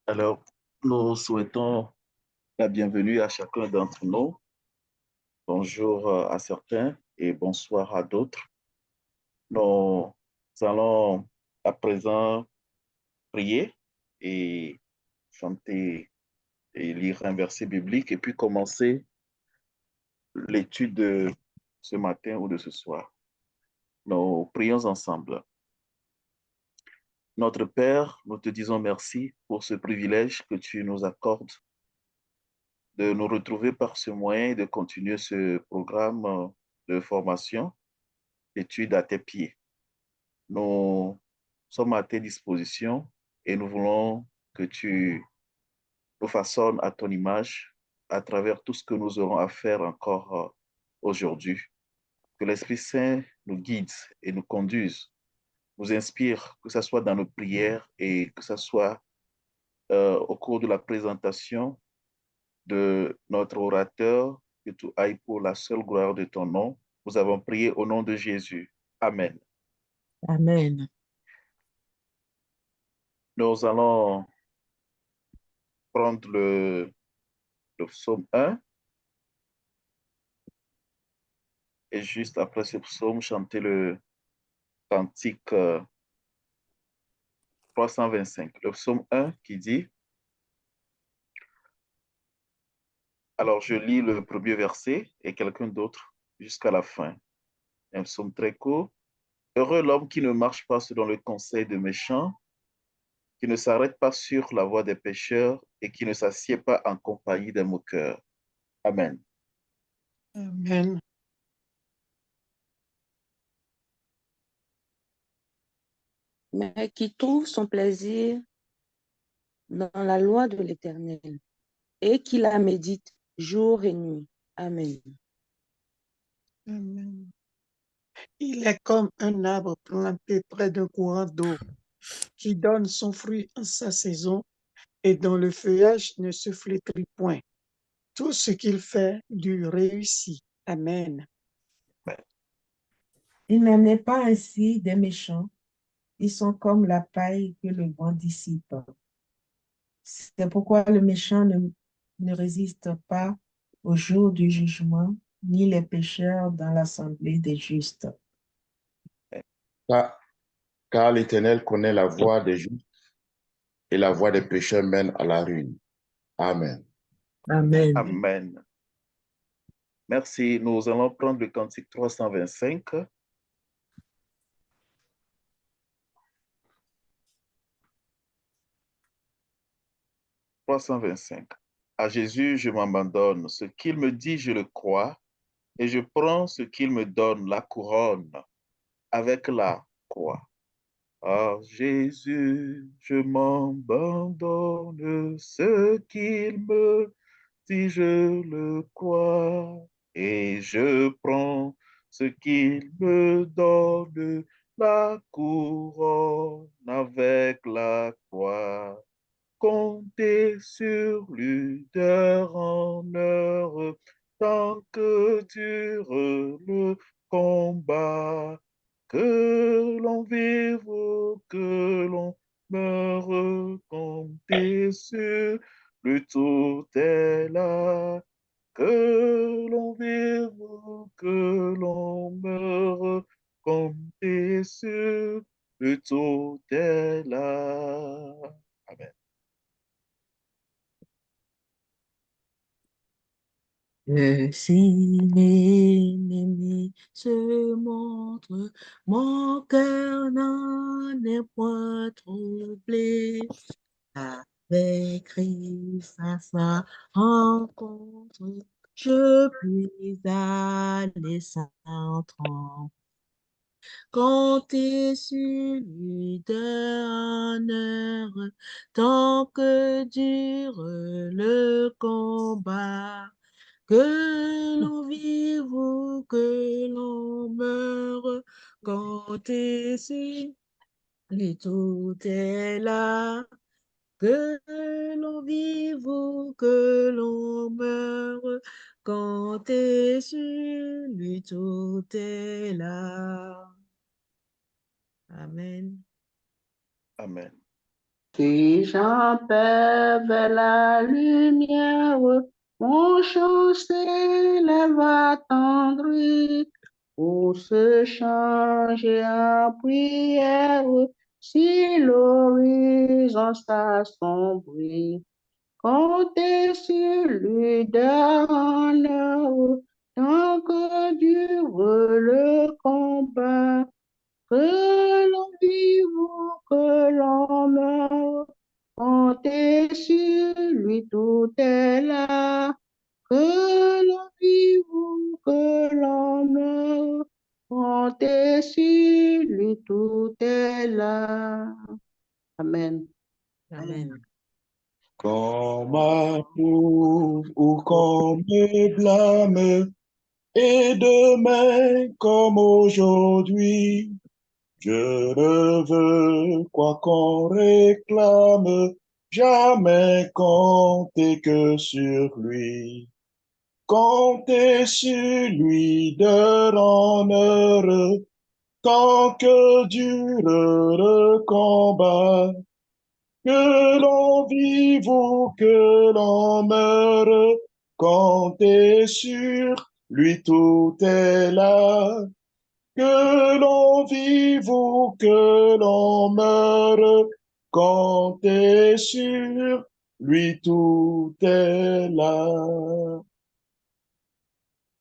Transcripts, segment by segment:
Alors, nous souhaitons la bienvenue à chacun d'entre nous. Bonjour à certains et bonsoir à d'autres. Nous allons à présent prier et chanter et lire un verset biblique et puis commencer l'étude de ce matin ou de ce soir. Nous prions ensemble. Notre Père, nous te disons merci pour ce privilège que tu nous accordes de nous retrouver par ce moyen et de continuer ce programme de formation, d'études à tes pieds. Nous sommes à tes dispositions et nous voulons que tu nous façonnes à ton image à travers tout ce que nous aurons à faire encore aujourd'hui. Que l'Esprit Saint nous guide et nous conduise, nous inspire, que ce soit dans nos prières et que ce soit au cours de la présentation de notre orateur, que tout aille pour la seule gloire de ton nom. Nous avons prié au nom de Jésus. Amen. Amen. Nous allons prendre le psaume 1 et juste après ce psaume, chanter le cantique 325. Le psaume 1 qui dit, alors je lis le premier verset et quelqu'un d'autre jusqu'à la fin. Un psaume très court. Heureux l'homme qui ne marche pas selon le conseil des méchants, qui ne s'arrête pas sur la voie des pécheurs et qui ne s'assied pas en compagnie des moqueurs. Amen. Amen. Mais qui trouve son plaisir dans la loi de l'Éternel et qui la médite jour et nuit. Amen. Amen. Il est comme un arbre planté près d'un courant d'eau qui donne son fruit en sa saison et dont le feuillage ne se flétrit point. Tout ce qu'il fait lui réussit. Amen. Il n'en est pas ainsi des méchants. Ils sont comme la paille que le vent dissipe. C'est pourquoi le méchant ne résiste pas au jour du jugement, ni les pécheurs dans l'assemblée des justes. Car, car l'Éternel connaît la voie des justes et la voie des pécheurs mène à la ruine. Amen. Amen. Amen. Merci. Nous allons prendre le cantique 325. 325. À Jésus, je m'abandonne. Ce qu'il me dit, je le crois. Et je prends ce qu'il me donne, la couronne, avec la croix. À Jésus, je m'abandonne. Ce qu'il me dit, je le crois. Et je prends ce qu'il me donne, la couronne avec la croix. Comptez sur lui d'heure en heure, tant que dure le combat, que l'on vive ou que l'on meure, comptez sur lui, tout est là, que l'on vive ou que l'on meure, comptez sur lui, tout est là. Amen. Si l'ennemi se montre, mon cœur n'en est point troublé. Avec Christ à sa rencontre, je puis aller sans trembler. Comptez sur lui d'un heure, tant que dure le combat. Que l'on vive ou que l'on meure, comptez sur lui, tout est là. Que l'on vive ou que l'on meure, comptez sur lui, tout est là. Amen. Amen. Ces gens peuvent vers la lumière, mon chant s'élève attendri pour se changer en prière si l'horizon s'assombrit. Comptez sur lui d'un heure, tant que dure le combat. Que l'on vive ou que l'on meure, comptez sur lui, tout est là. Que l'on vive ou que l'on meure, comptez sur lui, tout est là. Amen. Amen. Qu'on m'approuve ou qu'on me blâme, et demain comme aujourd'hui, je ne veux quoi qu'on réclame, jamais compter que sur lui. Compter sur lui d'heure en heure, tant que dure le combat. Que l'on vive ou que l'on meure, comptez sur lui, tout est là. Que l'on vive ou que l'on meure, comptez sur lui, tout est là.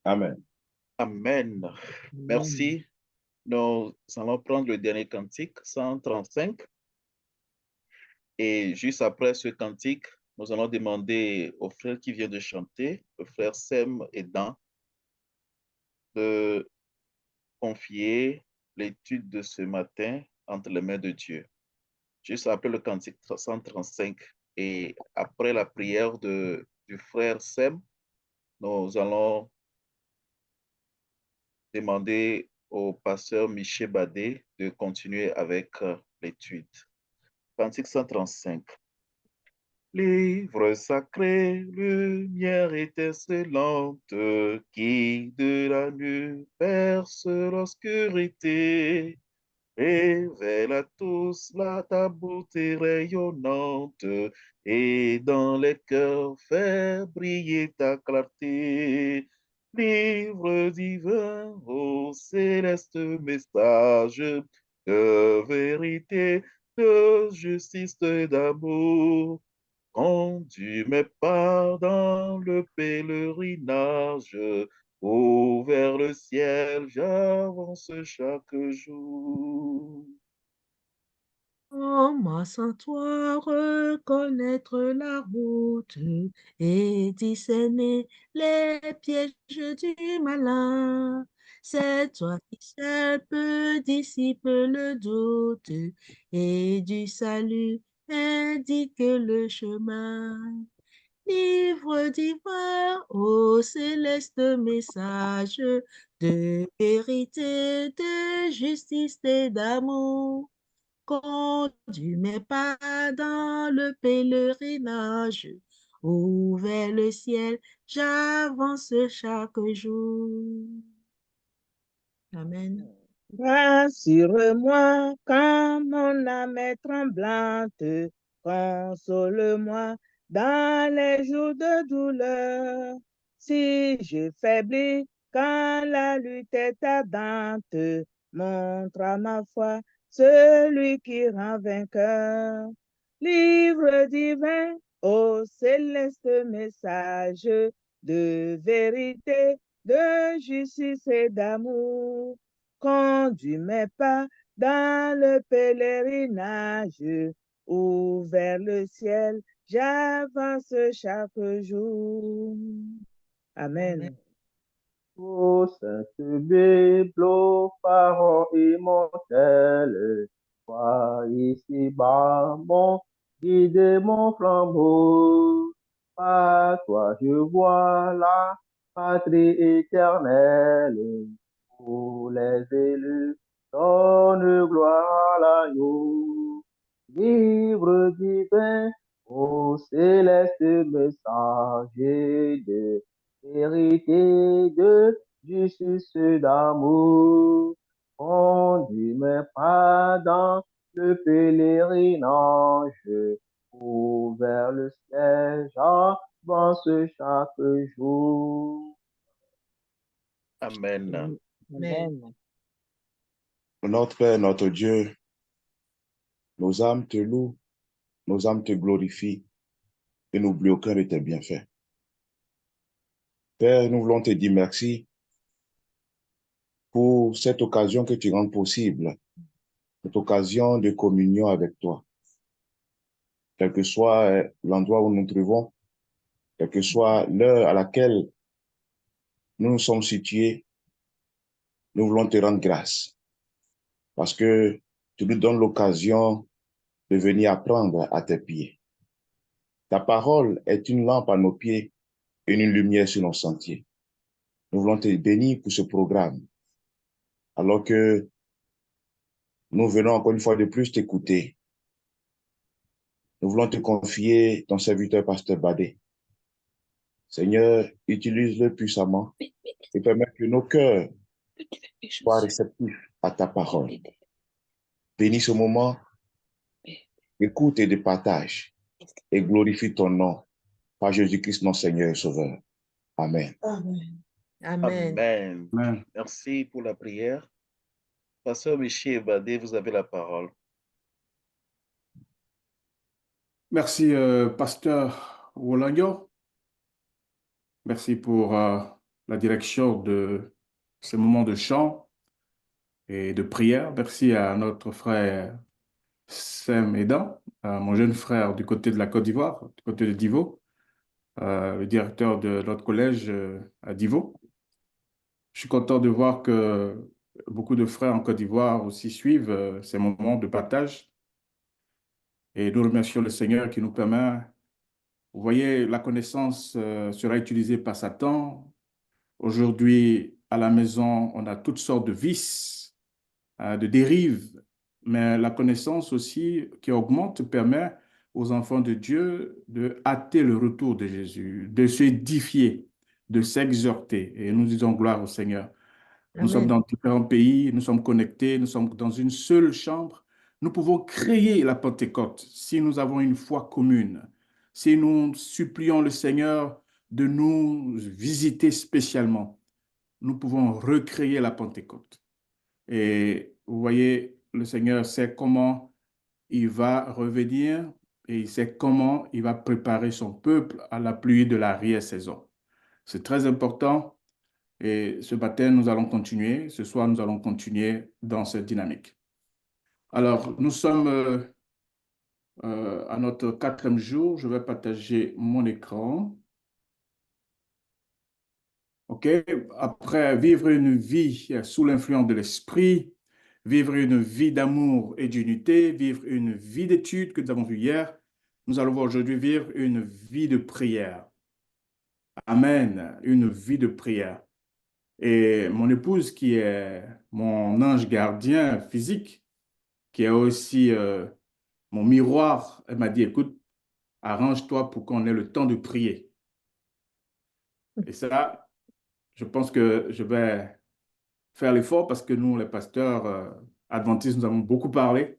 Amen. Amen. Merci. Nous allons prendre le dernier cantique, 135. Et juste après ce cantique, nous allons demander au frère qui vient de chanter, le frère Sem et Dan, de confier l'étude de ce matin entre les mains de Dieu. Juste après le cantique 135 et après la prière du frère Sem, nous allons demander au pasteur Michel Badé de continuer avec l'étude. Cantique 135. Livre sacré, lumière étincelante, qui de la nuit perce l'obscurité, révèle à tous ta beauté rayonnante, et dans les cœurs fait briller ta clarté. Livre divin, ô céleste message de vérité, de justice et d'amour. Conduis mes pas dans le pèlerinage, oh, vers le ciel, j'avance chaque jour. Comment sans toi reconnaître la route et discerner les pièges du malin? C'est toi qui seul peux dissiper le doute et du salut indique le chemin. Livre divin, ô céleste message de vérité, de justice et d'amour. Conduis mes pas dans le pèlerinage, où vers le ciel j'avance chaque jour. Amen. Rassure-moi quand mon âme est tremblante, console-moi dans les jours de douleur. Si je faiblis quand la lutte est ardente, montre à ma foi celui qui rend vainqueur. Livre divin, ô céleste message de vérité, de justice et d'amour. Conduis mes pas dans le pèlerinage, où vers le ciel j'avance chaque jour. Amen. Ô sainte Bible, ô phare immortel, toi ici-bas, mon guide et mon flambeau. Par toi je vois la patrie éternelle, où les élus donnent gloire à l'agneau. Livre divin, ô céleste messager de vérité, de justice, d'amour. Conduis mes pas dans le pèlerinage vers le ciel, j'avance chaque jour. Amen. Amen. Notre Père, notre Dieu, nos âmes te louent, nos âmes te glorifient et n'oublie aucun de tes bienfaits. Père, nous voulons te dire merci pour cette occasion que tu rends possible, cette occasion de communion avec toi. Quel que soit l'endroit où nous nous trouvons, quelle que soit l'heure à laquelle nous nous sommes situés, nous voulons te rendre grâce parce que tu nous donnes l'occasion de venir apprendre à tes pieds. Ta parole est une lampe à nos pieds et une lumière sur nos sentiers. Nous voulons te bénir pour ce programme, alors que nous venons encore une fois de plus t'écouter. Nous voulons te confier ton serviteur, Pasteur Badé. Seigneur, utilise-le puissamment et permets que nos cœurs soient réceptifs à ta parole. Bénis ce moment, écoute et de partage et glorifie ton nom par Jésus-Christ, notre Seigneur et Sauveur. Amen. Amen. Amen. Amen. Amen. Merci pour la prière. Pasteur Michel Badé, vous avez la parole. Merci, pasteur Rolagno. Merci pour la direction de ce moment de chant et de prière. Merci à notre frère Sam Edan, à mon jeune frère du côté de la Côte d'Ivoire, du côté de Divo, le directeur de notre collège à Divo. Je suis content de voir que beaucoup de frères en Côte d'Ivoire aussi suivent ces moments de partage. Et nous remercions le Seigneur qui nous permet. Vous voyez, la connaissance sera utilisée par Satan. Aujourd'hui, à la maison, on a toutes sortes de vices, de dérives, mais la connaissance aussi qui augmente permet aux enfants de Dieu de hâter le retour de Jésus, de s'édifier, de s'exhorter. Et nous disons gloire au Seigneur. Nous sommes Amen. dans différents pays, nous sommes connectés, nous sommes dans une seule chambre. Nous pouvons créer la Pentecôte si nous avons une foi commune, si nous supplions le Seigneur de nous visiter spécialement. Nous pouvons recréer la Pentecôte. Et vous voyez, le Seigneur sait comment il va revenir et il sait comment il va préparer son peuple à la pluie de l'arrière-saison. C'est très important. Et ce matin, nous allons continuer. Ce soir, nous allons continuer dans cette dynamique. Alors, nous sommes à notre 4e jour. Je vais partager mon écran. OK? Après vivre une vie sous l'influence de l'esprit, vivre une vie d'amour et d'unité, vivre une vie d'étude que nous avons vu hier, nous allons aujourd'hui vivre une vie de prière. Amen. Une vie de prière. Et mon épouse, qui est mon ange gardien physique, qui est aussi mon miroir, elle m'a dit, écoute, arrange-toi pour qu'on ait le temps de prier. Et ça, je pense que je vais faire l'effort parce que nous, les pasteurs adventistes, nous avons beaucoup parlé.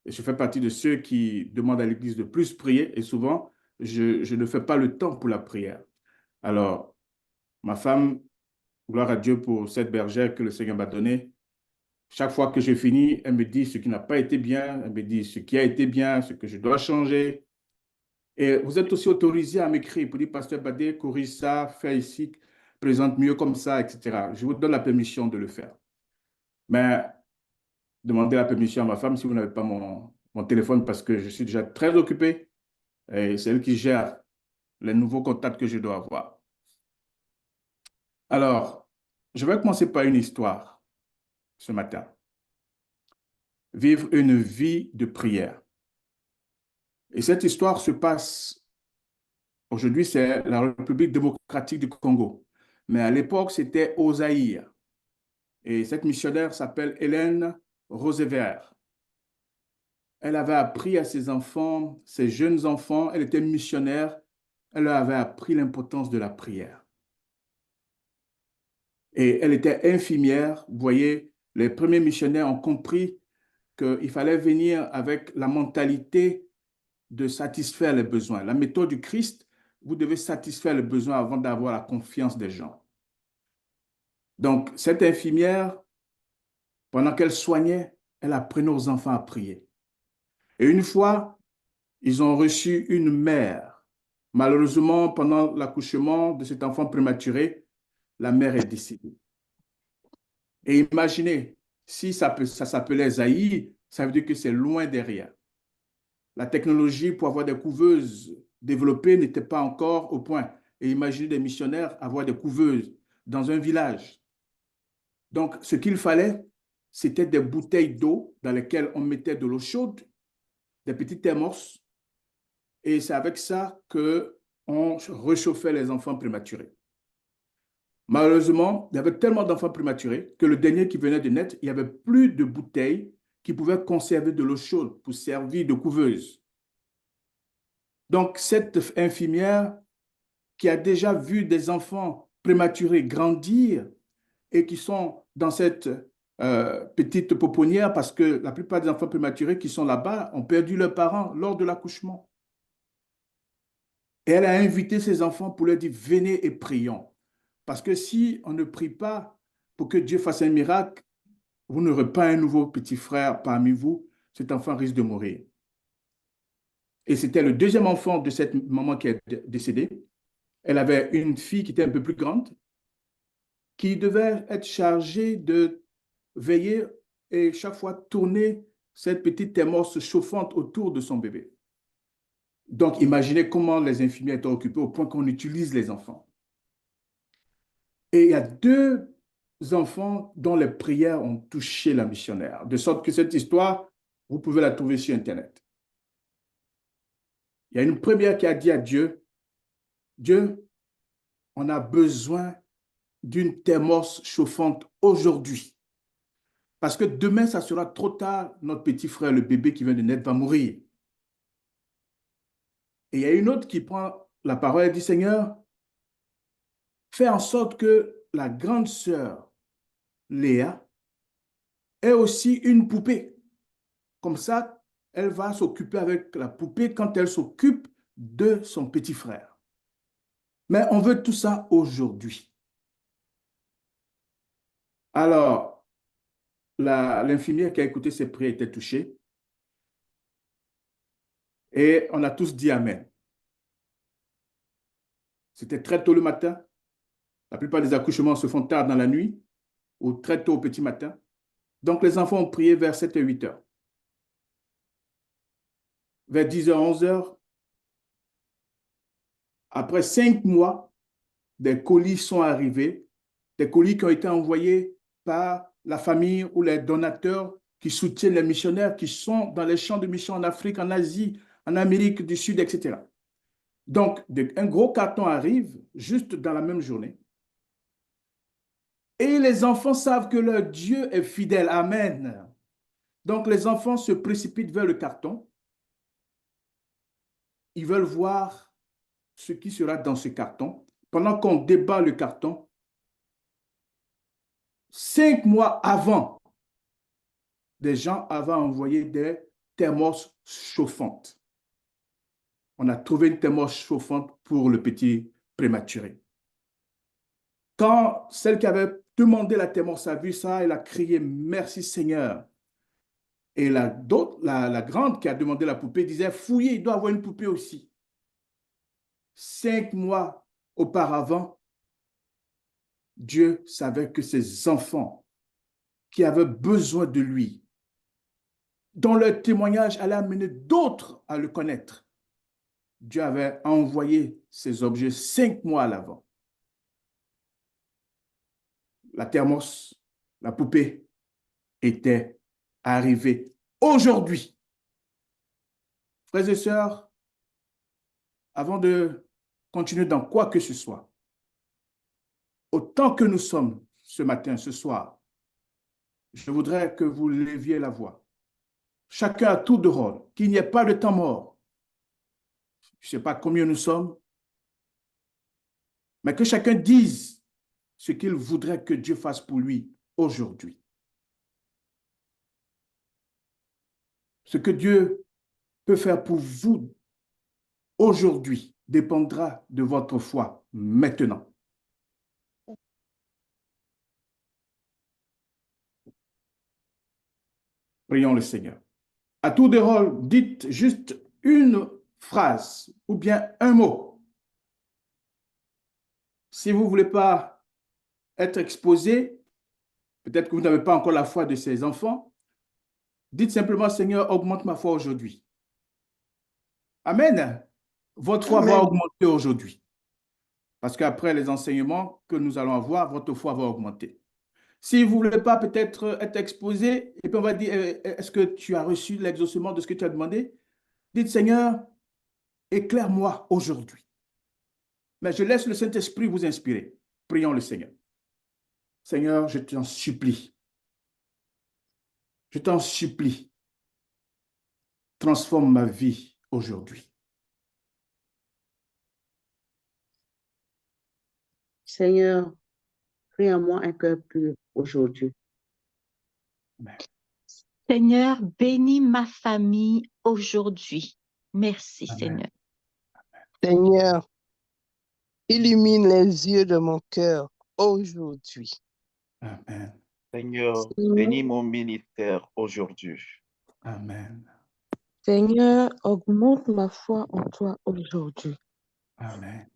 Et je fais partie de ceux qui demandent à l'Église de plus prier. Et souvent, je ne fais pas le temps pour la prière. Alors, ma femme, gloire à Dieu pour cette bergère que le Seigneur m'a donnée. Chaque fois que je finis, elle me dit ce qui n'a pas été bien, elle me dit ce qui a été bien, ce que je dois changer. Et vous êtes aussi autorisé à m'écrire pour dire, Pasteur Badé, corrige ça, fais ici, présente mieux comme ça, etc. Je vous donne la permission de le faire. Mais demandez la permission à ma femme si vous n'avez pas mon téléphone parce que je suis déjà très occupé et c'est elle qui gère les nouveaux contacts que je dois avoir. Alors, je vais commencer par une histoire ce matin. Vivre une vie de prière. Et cette histoire se passe, aujourd'hui c'est la République démocratique du Congo, mais à l'époque c'était au Zaïre. Et cette missionnaire s'appelle Hélène Roosevelt. Elle avait appris à ses enfants, ses jeunes enfants, elle était missionnaire, elle leur avait appris l'importance de la prière. Et elle était infirmière. Vous voyez, les premiers missionnaires ont compris qu'il fallait venir avec la mentalité de satisfaire les besoins. La méthode du Christ, vous devez satisfaire les besoins avant d'avoir la confiance des gens. Donc, cette infirmière, pendant qu'elle soignait, elle apprenait aux enfants à prier. Et une fois, ils ont reçu une mère. Malheureusement, pendant l'accouchement de cet enfant prématuré, la mère est décédée. Et imaginez, si ça s'appelait Zaïre, ça veut dire que c'est loin derrière. La technologie pour avoir des couveuses développées n'était pas encore au point. Et imaginez des missionnaires avoir des couveuses dans un village. Donc, ce qu'il fallait, c'était des bouteilles d'eau dans lesquelles on mettait de l'eau chaude, des petites thermos, et c'est avec ça qu'on réchauffait les enfants prématurés. Malheureusement, il y avait tellement d'enfants prématurés que le dernier qui venait de naître, il n'y avait plus de bouteilles qui pouvaient conserver de l'eau chaude pour servir de couveuse. Donc, cette infirmière qui a déjà vu des enfants prématurés grandir et qui sont dans cette petite pouponnière parce que la plupart des enfants prématurés qui sont là-bas ont perdu leurs parents lors de l'accouchement. Et elle a invité ses enfants pour leur dire, venez et prions. Parce que si on ne prie pas pour que Dieu fasse un miracle, vous n'aurez pas un nouveau petit frère parmi vous, cet enfant risque de mourir. Et c'était le deuxième enfant de cette maman qui est décédée. Elle avait une fille qui était un peu plus grande, qui devait être chargée de veiller et chaque fois tourner cette petite thermos chauffante autour de son bébé. Donc, imaginez comment les infirmières étaient occupées au point qu'on utilise les enfants. Et il y a deux enfants dont les prières ont touché la missionnaire, de sorte que cette histoire, vous pouvez la trouver sur Internet. Il y a une première qui a dit à Dieu, Dieu, on a besoin d'une thermos chauffante aujourd'hui. Parce que demain, ça sera trop tard, notre petit frère, le bébé qui vient de naître, va mourir. Et il y a une autre qui prend la parole et dit, Seigneur, fais en sorte que la grande sœur, Léa, ait aussi une poupée. Comme ça, elle va s'occuper avec la poupée quand elle s'occupe de son petit frère. Mais on veut tout ça aujourd'hui. Alors, l'infirmière qui a écouté ces prières était touchée. Et on a tous dit Amen. C'était très tôt le matin. La plupart des accouchements se font tard dans la nuit ou très tôt au petit matin. Donc, les enfants ont prié vers 7 et 8 heures. Vers 10 h, 11 h, après 5 mois, des colis sont arrivés, des colis qui ont été envoyés par la famille ou les donateurs qui soutiennent les missionnaires qui sont dans les champs de mission en Afrique, en Asie, en Amérique du Sud, etc. Donc, un gros carton arrive juste dans la même journée. Et les enfants savent que leur Dieu est fidèle. Amen. Donc, les enfants se précipitent vers le carton. Ils veulent voir ce qui sera dans ce carton. Pendant qu'on débat le carton, 5 mois avant, des gens avaient envoyé des thermos chauffantes. On a trouvé une thermos chauffante pour le petit prématuré. Quand celle qui avait demandé la thermos a vu ça, elle a crié « Merci Seigneur ». Et la grande qui a demandé la poupée disait « Fouillez, il doit avoir une poupée aussi ». 5 mois auparavant, Dieu savait que ses enfants qui avaient besoin de lui, dont leur témoignage allait amener d'autres à le connaître, Dieu avait envoyé ces objets 5 mois à l'avant. La thermos, la poupée, était arrivée aujourd'hui. Frères et sœurs, avant de continuer dans quoi que ce soit, autant que nous sommes ce matin, ce soir, je voudrais que vous leviez la voix. Chacun à tour de rôle, qu'il n'y ait pas de temps mort. Je ne sais pas combien nous sommes, mais que chacun dise ce qu'il voudrait que Dieu fasse pour lui aujourd'hui. Ce que Dieu peut faire pour vous aujourd'hui dépendra de votre foi maintenant. Prions le Seigneur. À tour de rôle, dites juste une phrase ou bien un mot. Si vous ne voulez pas être exposé, peut-être que vous n'avez pas encore la foi de ces enfants, dites simplement, Seigneur, augmente ma foi aujourd'hui. Amen. Votre foi va Amen. augmenter aujourd'hui. Parce qu'après les enseignements que nous allons avoir, votre foi va augmenter. Si vous ne voulez pas peut-être être exposé, et puis on va dire, est-ce que tu as reçu l'exaucement de ce que tu as demandé? Dites, Seigneur, éclaire-moi aujourd'hui. Mais je laisse le Saint-Esprit vous inspirer. Prions le Seigneur. Seigneur, je t'en supplie. Je t'en supplie. Transforme ma vie aujourd'hui. Seigneur, crée en moi un cœur pur aujourd'hui. Amen. Seigneur, bénis ma famille aujourd'hui. Merci, Amen. Seigneur. Seigneur, illumine les yeux de mon cœur aujourd'hui. Amen. Seigneur, Seigneur, bénis mon ministère aujourd'hui. Amen. Seigneur, augmente ma foi en toi aujourd'hui. Amen.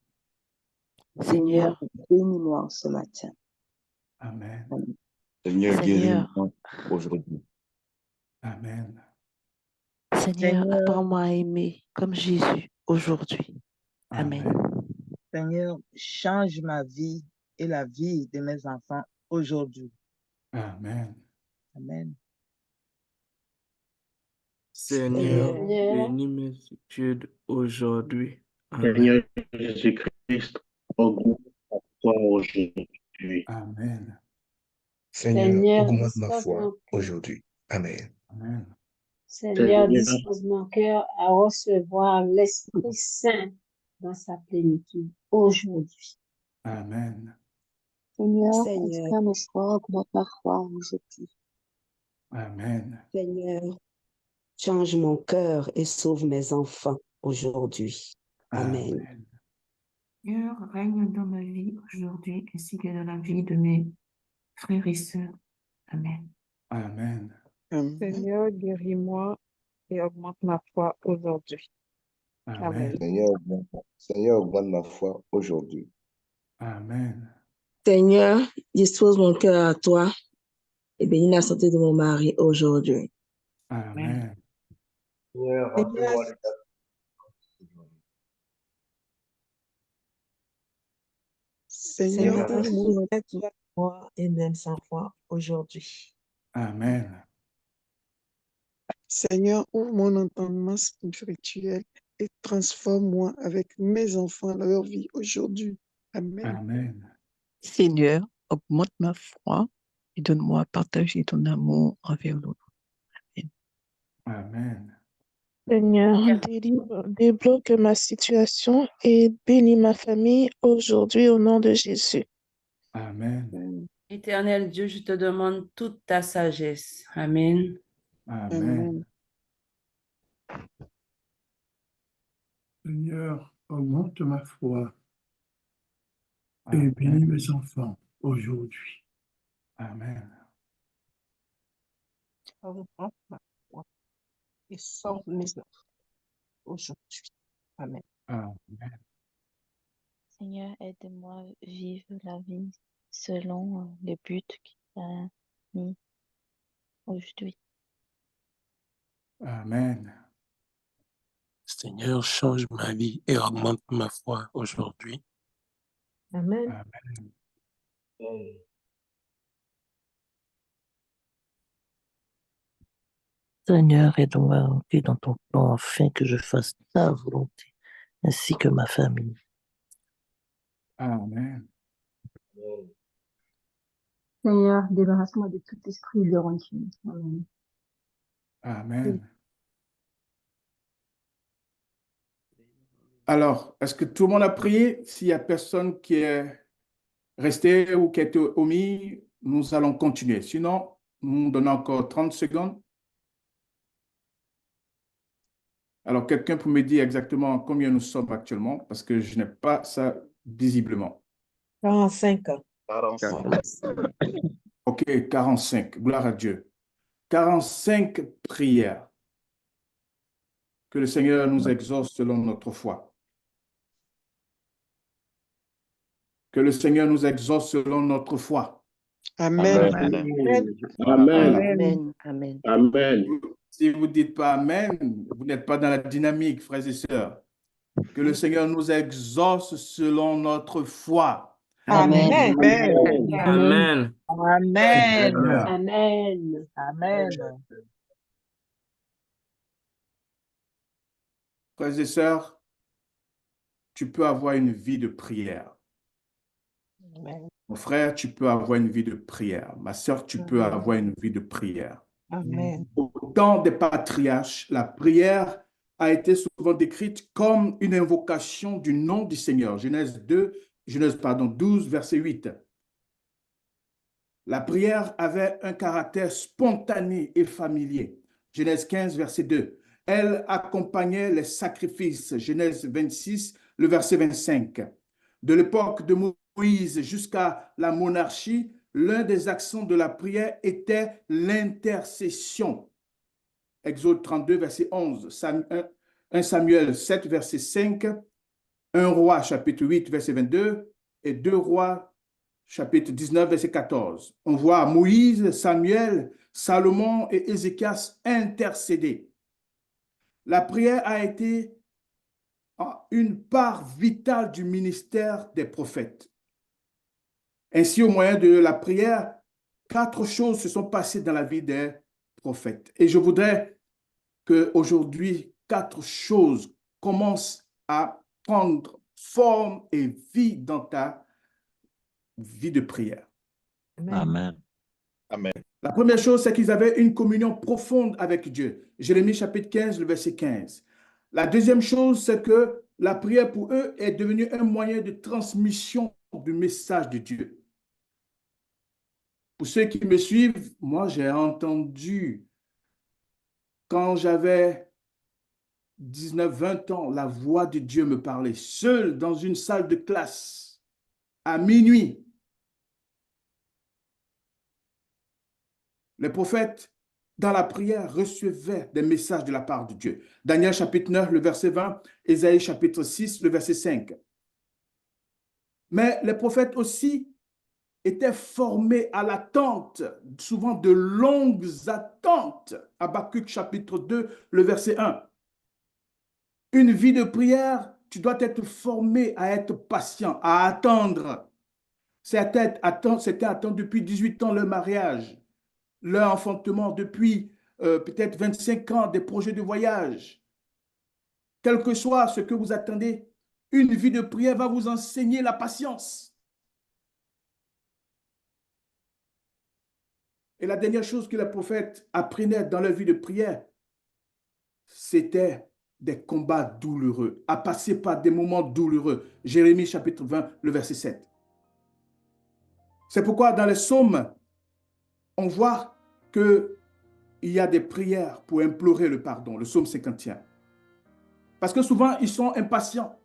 Seigneur, bénis-moi ce matin. Amen. Seigneur, Seigneur. guéris-moi aujourd'hui. Amen. Seigneur, apprends-moi à aimer comme Jésus aujourd'hui. Amen. Seigneur, change ma vie et la vie de mes enfants aujourd'hui. Amen. Amen. Seigneur, Seigneur. bénis mes études aujourd'hui. Amen. Seigneur Jésus-Christ, augmente ma foi aujourd'hui. Amen. Seigneur, augmente ma foi aujourd'hui. Amen. Amen. Seigneur, Seigneur, dispose mon cœur à recevoir l'Esprit Saint dans sa plénitude aujourd'hui. Amen. Seigneur, inspire mes foi, augmente ma foi aujourd'hui. Amen. Seigneur, change mon cœur et sauve mes enfants aujourd'hui. Amen. Amen. Seigneur, règne dans ma vie aujourd'hui ainsi que dans la vie de mes frères et sœurs. Amen. Amen. Seigneur, guéris-moi et augmente ma foi aujourd'hui. Amen. Seigneur, augmente ma foi aujourd'hui. Amen. Seigneur, dispose mon cœur à toi et bénis la santé de mon mari aujourd'hui. Amen. Seigneur, remplis-moi de ta Seigneur, Seigneur, ouvre aide-moi moi et même sans foi aujourd'hui. Amen. Seigneur, ouvre mon entendement spirituel et transforme-moi avec mes enfants leur vie aujourd'hui. Amen. Amen. Seigneur, augmente ma foi et donne-moi à partager ton amour envers l'autre. Amen. Seigneur, débloque ma situation et bénis ma famille aujourd'hui au nom de Jésus. Amen. Éternel Dieu, je te demande toute ta sagesse. Amen. Amen. Seigneur, augmente ma foi et Amen. bénis mes enfants aujourd'hui. Amen. Augmente ma foi et sauve mes enfants aujourd'hui. Amen. Amen. Seigneur, aide-moi à vivre la vie selon les buts qu'il a mis aujourd'hui. Amen. Seigneur, change ma vie et augmente ma foi aujourd'hui. Amen. Amen. Seigneur, aide-moi à entrer dans ton plan afin que je fasse ta volonté, ainsi que ma famille. Amen. Seigneur, débarrasse-moi de tout esprit de rancune. Amen. Amen. Alors, est-ce que tout le monde a prié? S'il n'y a personne qui est resté ou qui a été omis, nous allons continuer. Sinon, nous donnons encore 30 secondes. Alors, quelqu'un peut me dire exactement combien nous sommes actuellement, parce que je n'ai pas ça visiblement. 45 ans. 45. OK, 45. Gloire à Dieu. 45 prières. Que le Seigneur nous exauce selon notre foi. Que le Seigneur nous exauce selon notre foi. Amen. Amen. Amen. Amen. Amen. Si vous ne dites pas Amen, vous n'êtes pas dans la dynamique, frères et sœurs. Que le Seigneur nous exauce selon notre foi. Amen. Amen. Amen. Amen. Amen. Frères et sœurs, tu peux avoir une vie de prière. Mon frère, tu peux avoir une vie de prière. Ma sœur, tu peux avoir une vie de prière. Amen. Au temps des patriarches, la prière a été souvent décrite comme une invocation du nom du Seigneur. Genèse 12, verset 8. La prière avait un caractère spontané et familier. Genèse 15, verset 2. Elle accompagnait les sacrifices. Genèse 26, le verset 25. De l'époque de Moïse jusqu'à la monarchie, l'un des accents de la prière était l'intercession. Exode 32, verset 11, 1 Samuel 7, verset 5, 1 Roi, chapitre 8, verset 22, et 2 Rois, chapitre 19, verset 14. On voit Moïse, Samuel, Salomon et Ézéchias intercéder. La prière a été une part vitale du ministère des prophètes. Ainsi, au moyen de la prière, 4 choses se sont passées dans la vie des prophètes. Et je voudrais qu'aujourd'hui, 4 choses commencent à prendre forme et vie dans ta vie de prière. Amen. Amen. La première chose, c'est qu'ils avaient une communion profonde avec Dieu. Jérémie chapitre 15, le verset 15. La deuxième chose, c'est que la prière pour eux est devenue un moyen de transmission du message de Dieu. Pour ceux qui me suivent, moi j'ai entendu quand j'avais 19-20 ans, la voix de Dieu me parlait, seul dans une salle de classe, à minuit. Les prophètes, dans la prière, recevaient des messages de la part de Dieu. Daniel chapitre 9, le verset 20, Ésaïe chapitre 6, le verset 5. Mais les prophètes aussi étaient formés à l'attente, souvent de longues attentes. Habakkuk chapitre 2, le verset 1. Une vie de prière, tu dois être formé à être patient, à attendre. C'était attendre depuis 18 ans le mariage, leur enfantement, depuis peut-être 25 ans des projets de voyage. Quel que soit ce que vous attendez, une vie de prière va vous enseigner la patience. Et la dernière chose que les prophètes apprenaient dans leur vie de prière, c'était des combats douloureux, à passer par des moments douloureux. Jérémie chapitre 20, le verset 7. C'est pourquoi dans les psaumes, on voit qu'il y a des prières pour implorer le pardon, le psaume 51. Parce que souvent, ils sont impatients.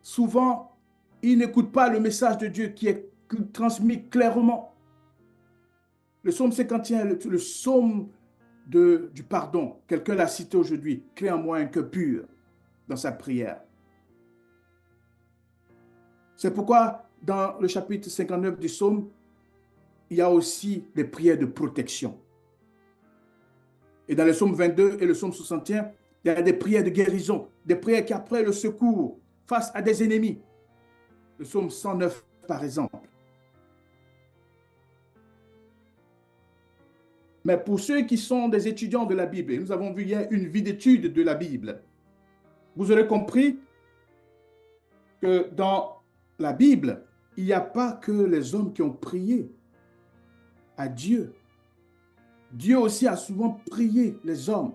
Souvent, ils n'écoutent pas le message de Dieu qui est transmis clairement. Le psaume 51, le psaume du pardon. Quelqu'un l'a cité aujourd'hui. Crée en moi un cœur pur dans sa prière. C'est pourquoi dans le chapitre 59 du psaume, il y a aussi des prières de protection. Et dans le psaume 22 et le psaume 61, il y a des prières de guérison, des prières qui apportent le secours face à des ennemis. Le psaume 109, par exemple. Mais pour ceux qui sont des étudiants de la Bible, et nous avons vu hier une vie d'étude de la Bible, vous aurez compris que dans la Bible, il n'y a pas que les hommes qui ont prié à Dieu. Dieu aussi a souvent prié les hommes.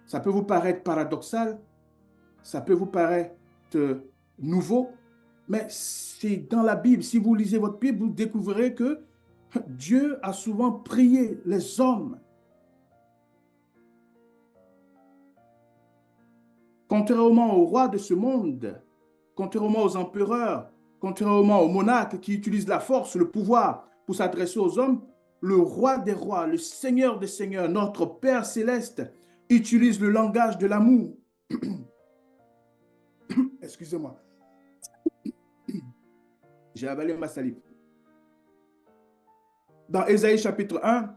Ça peut vous paraître paradoxal, ça peut vous paraître nouveau, mais c'est dans la Bible. Si vous lisez votre Bible, vous découvrirez que Dieu a souvent prié les hommes. contrairement aux rois de ce monde, contrairement aux empereurs, contrairement aux monarques qui utilisent la force, le pouvoir pour s'adresser aux hommes, le roi des rois, le Seigneur des seigneurs, notre Père céleste, utilise le langage de l'amour. Excusez-moi. J'ai avalé ma salive. Dans Ésaïe chapitre 1,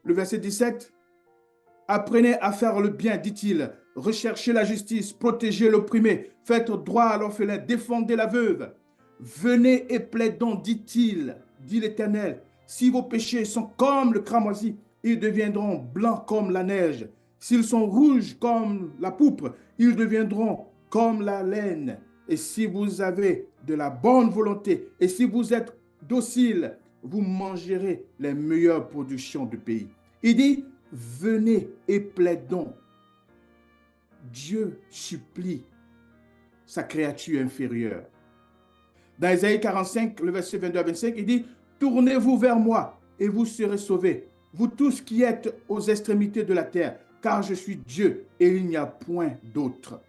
le verset 17, « Apprenez à faire le bien, dit-il, recherchez la justice, protégez l'opprimé, faites droit à l'orphelin, défendez la veuve. Venez et plaidons, dit-il, dit l'Éternel. Si vos péchés sont comme le cramoisi, ils deviendront blancs comme la neige. S'ils sont rouges comme la pourpre, ils deviendront comme la laine. Et si vous avez de la bonne volonté, et si vous êtes docile, vous mangerez les meilleures productions du pays. » Il dit, venez et plaidons. Dieu supplie sa créature inférieure. Dans Ésaïe 45, le verset 22 à 25, il dit, tournez-vous vers moi et vous serez sauvés, vous tous qui êtes aux extrémités de la terre, car je suis Dieu et il n'y a point d'autre.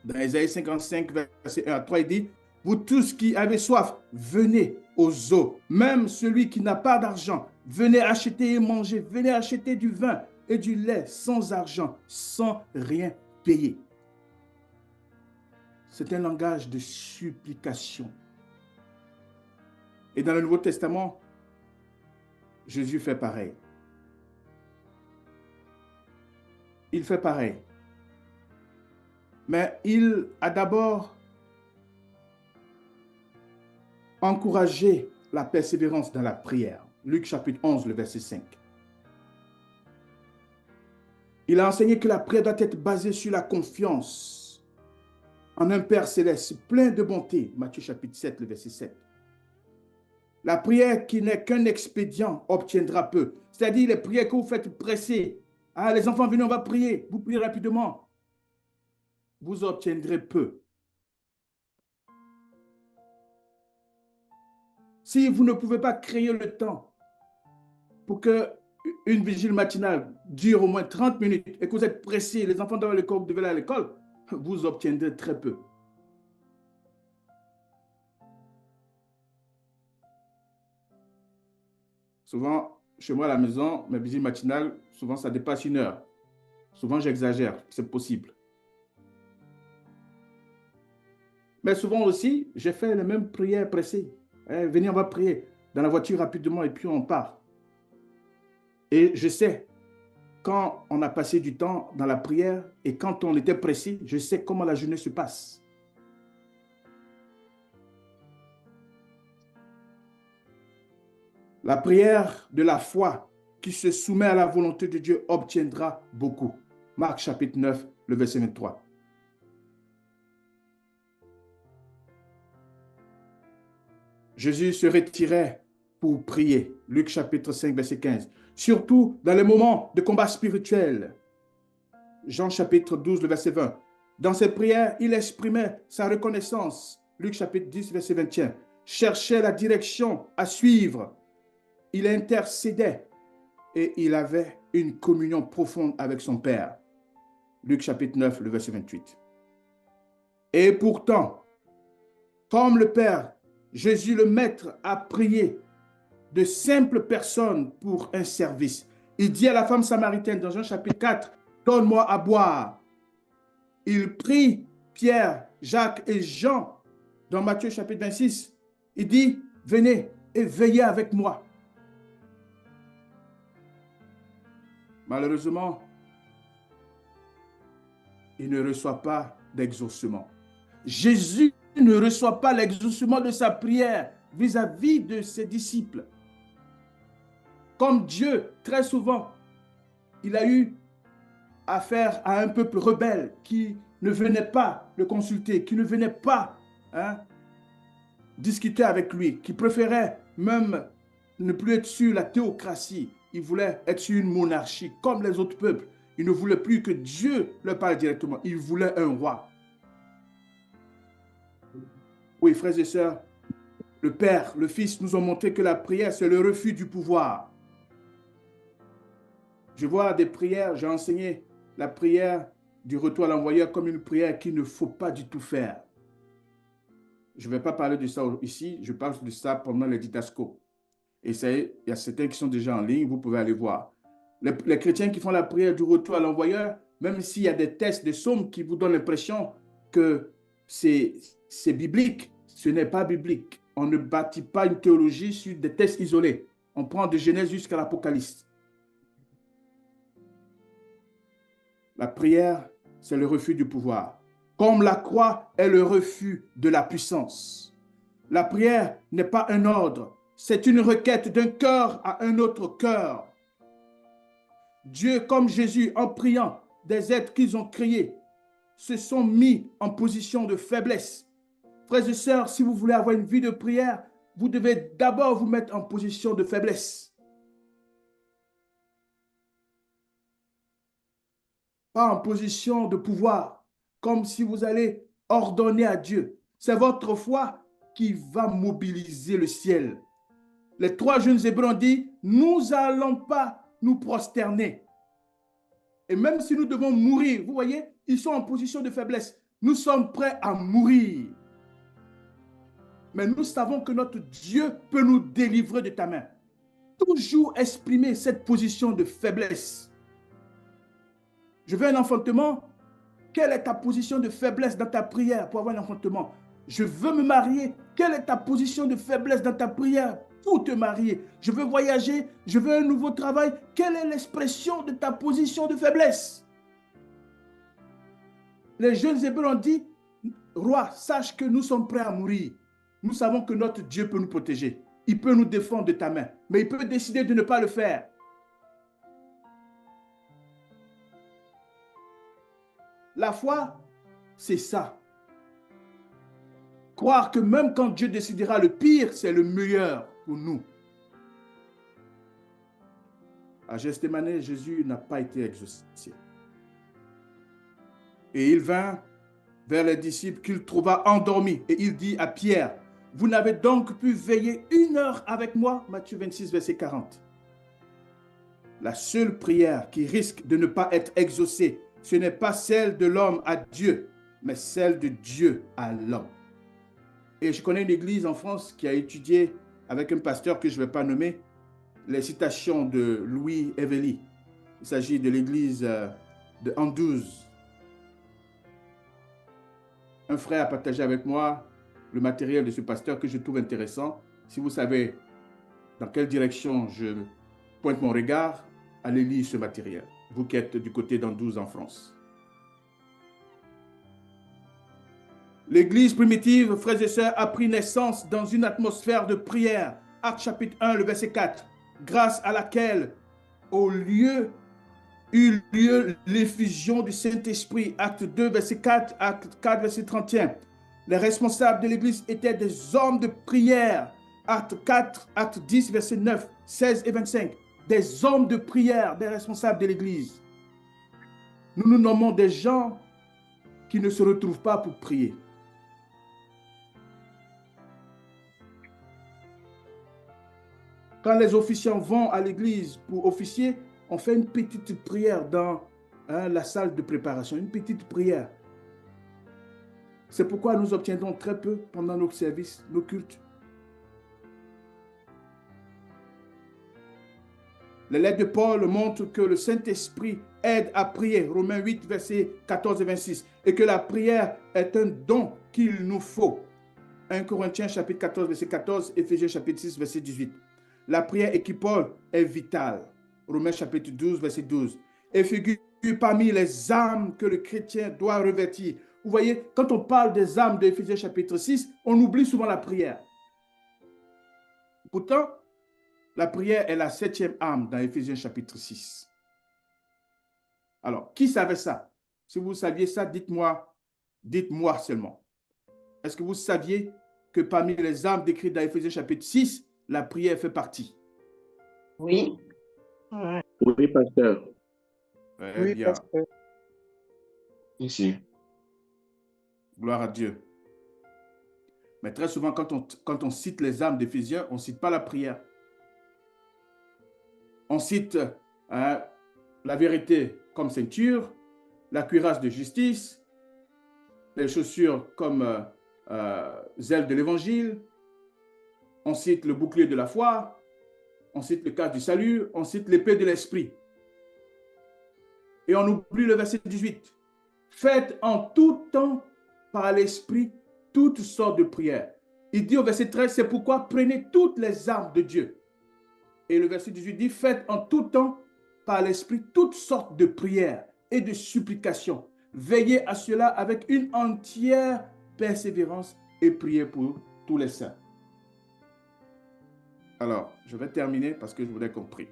Dans Ésaïe 55, verset 1 à 3, il dit, vous tous qui avez soif, venez aux eaux. Même celui qui n'a pas d'argent, venez acheter et manger. Venez acheter du vin et du lait sans argent, sans rien payer. C'est un langage de supplication. Et dans le Nouveau Testament, Jésus fait pareil. Il fait pareil. Mais il a d'abord encouragé la persévérance dans la prière. Luc chapitre 11, le verset 5. Il a enseigné que la prière doit être basée sur la confiance en un Père céleste plein de bonté. Matthieu chapitre 7, le verset 7. La prière qui n'est qu'un expédient obtiendra peu. C'est-à-dire les prières que vous faites presser. Ah, les enfants, venez, on va prier. Vous priez rapidement. Vous obtiendrez peu. Si vous ne pouvez pas créer le temps pour qu'une vigile matinale dure au moins 30 minutes et que vous êtes pressé, les enfants doivent aller à l'école, vous obtiendrez très peu. Souvent, chez moi à la maison, mes vigiles matinales, souvent ça dépasse 1 heure. Souvent, j'exagère, c'est possible. Mais souvent aussi, j'ai fait les mêmes prières pressées. Venez, on va prier dans la voiture rapidement et puis on part. Et je sais, quand on a passé du temps dans la prière et quand on était pressé, je sais comment la journée se passe. La prière de la foi qui se soumet à la volonté de Dieu obtiendra beaucoup. Marc chapitre 9, le verset 23. Jésus se retirait pour prier. Luc chapitre 5, verset 15. Surtout dans les moments de combat spirituel. Jean chapitre 12, le verset 20. Dans ses prières, il exprimait sa reconnaissance. Luc chapitre 10, verset 21. Cherchait la direction à suivre. Il intercédait et il avait une communion profonde avec son Père. Luc chapitre 9, le verset 28. Et pourtant, comme le Père, Jésus le Maître a prié de simples personnes pour un service. Il dit à la femme samaritaine dans Jean chapitre 4, « Donne-moi à boire ». Il prie Pierre, Jacques et Jean dans Matthieu chapitre 26. Il dit, « Venez et veillez avec moi ». Malheureusement, il ne reçoit pas d'exaucement. Jésus ne reçoit pas l'exaucement de sa prière vis-à-vis de ses disciples. Comme Dieu, très souvent, il a eu affaire à un peuple rebelle qui ne venait pas le consulter, qui ne venait pas discuter avec lui, qui préférait même ne plus être sur la théocratie. Il voulait être sur une monarchie comme les autres peuples. Il ne voulait plus que Dieu leur parle directement. Il voulait un roi. Oui, frères et sœurs, le Père, le Fils nous ont montré que la prière, c'est le refus du pouvoir. Je vois des prières, j'ai enseigné la prière du retour à l'envoyeur comme une prière qu'il ne faut pas du tout faire. Je ne vais pas parler de ça ici, je parle de ça pendant les didascos. Et ça, il y a certains qui sont déjà en ligne, vous pouvez aller voir. Les chrétiens qui font la prière du retour à l'envoyeur, même s'il y a des textes, des psaumes qui vous donnent l'impression que c'est biblique, ce n'est pas biblique. On ne bâtit pas une théologie sur des textes isolés. On prend de Genèse jusqu'à l'Apocalypse. La prière, c'est le refus du pouvoir. Comme la croix est le refus de la puissance. La prière n'est pas un ordre, c'est une requête d'un cœur à un autre cœur. Dieu, comme Jésus, en priant, des êtres qu'ils ont créés, se sont mis en position de faiblesse. Frères et sœurs, si vous voulez avoir une vie de prière, vous devez d'abord vous mettre en position de faiblesse. Pas en position de pouvoir, comme si vous allez ordonner à Dieu. C'est votre foi qui va mobiliser le ciel. Les 3 jeunes Hébreux ont dit, nous n'allons pas nous prosterner. Et même si nous devons mourir, vous voyez, ils sont en position de faiblesse. Nous sommes prêts à mourir. Mais nous savons que notre Dieu peut nous délivrer de ta main. Toujours exprimer cette position de faiblesse. Je veux un enfantement. Quelle est ta position de faiblesse dans ta prière pour avoir un enfantement? Je veux me marier. Quelle est ta position de faiblesse dans ta prière pour te marier? Je veux voyager. Je veux un nouveau travail. Quelle est l'expression de ta position de faiblesse? Les jeunes Hébreux ont dit, roi, sache que nous sommes prêts à mourir. Nous savons que notre Dieu peut nous protéger. Il peut nous défendre de ta main. Mais il peut décider de ne pas le faire. La foi, c'est ça. Croire que même quand Dieu décidera le pire, c'est le meilleur pour nous. À Gethsémani, Jésus n'a pas été exaucé. Et il vint vers les disciples qu'il trouva endormis. Et il dit à Pierre, vous n'avez donc pu veiller 1 heure avec moi? Matthieu 26, verset 40. La seule prière qui risque de ne pas être exaucée, ce n'est pas celle de l'homme à Dieu, mais celle de Dieu à l'homme. Et je connais une église en France qui a étudié avec un pasteur que je ne vais pas nommer, les citations de Louis Evely. Il s'agit de l'église de Andouze. Un frère a partagé avec moi le matériel de ce pasteur que je trouve intéressant. Si vous savez dans quelle direction je pointe mon regard, allez lire ce matériel. Vous qui êtes du côté d'Andouze en France. L'église primitive, frères et sœurs, a pris naissance dans une atmosphère de prière. Actes chapitre 1, le verset 4. Grâce à laquelle eut lieu l'effusion du Saint-Esprit. Acte 2, verset 4, acte 4, verset 31. Les responsables de l'église étaient des hommes de prière. Acte 4, acte 10, verset 9, 16 et 25. Des hommes de prière, des responsables de l'église. Nous nous nommons des gens qui ne se retrouvent pas pour prier. Quand les officiants vont à l'église pour officier, on fait une petite prière dans la salle de préparation, une petite prière. C'est pourquoi nous obtiendrons très peu pendant nos services, nos cultes. Les lettres de Paul montrent que le Saint-Esprit aide à prier, Romains 8, versets 14 et 26, et que la prière est un don qu'il nous faut. 1 Corinthiens chapitre 14, verset 14, Éphésiens chapitre 6, verset 18. La prière équipole est vitale. Romains chapitre 12, verset 12. Et figure parmi les âmes que le chrétien doit revêtir. Vous voyez, quand on parle des âmes de Éphésiens chapitre 6, on oublie souvent la prière. Pourtant, la prière est la 7e âme dans Éphésiens chapitre 6. Alors, qui savait ça? Si vous saviez ça, dites-moi seulement. Est-ce que vous saviez que parmi les âmes décrites dans Éphésiens chapitre 6, la prière fait partie? Oui. Oui, pasteur. Oui, bien. Pasteur. Ici. Gloire à Dieu. Mais très souvent, quand on cite les âmes d'Éphésiens, on ne cite pas la prière. On cite la vérité comme ceinture, la cuirasse de justice, les chaussures comme zèle de l'évangile, on cite le bouclier de la foi, on cite le casque du salut, on cite l'épée de l'esprit. Et on oublie le verset 18. Faites en tout temps par l'esprit toutes sortes de prières. Il dit au verset 13, c'est pourquoi prenez toutes les armes de Dieu. Et le verset 18 dit, faites en tout temps par l'esprit toutes sortes de prières et de supplications. Veillez à cela avec une entière persévérance et priez pour tous les saints. Alors, je vais terminer parce que je voudrais qu'on prie.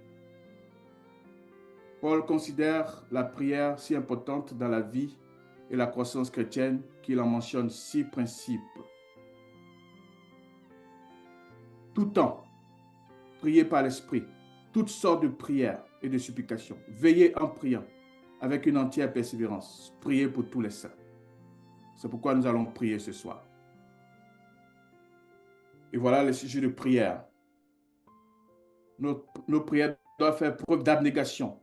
Paul considère la prière si importante dans la vie et la croissance chrétienne qu'il en mentionne 6 principes. Tout temps, priez par l'esprit, toutes sortes de prières et de supplications. Veillez en priant avec une entière persévérance. Priez pour tous les saints. C'est pourquoi nous allons prier ce soir. Et voilà le sujet de prière. Nos prières doivent faire preuve d'abnégation.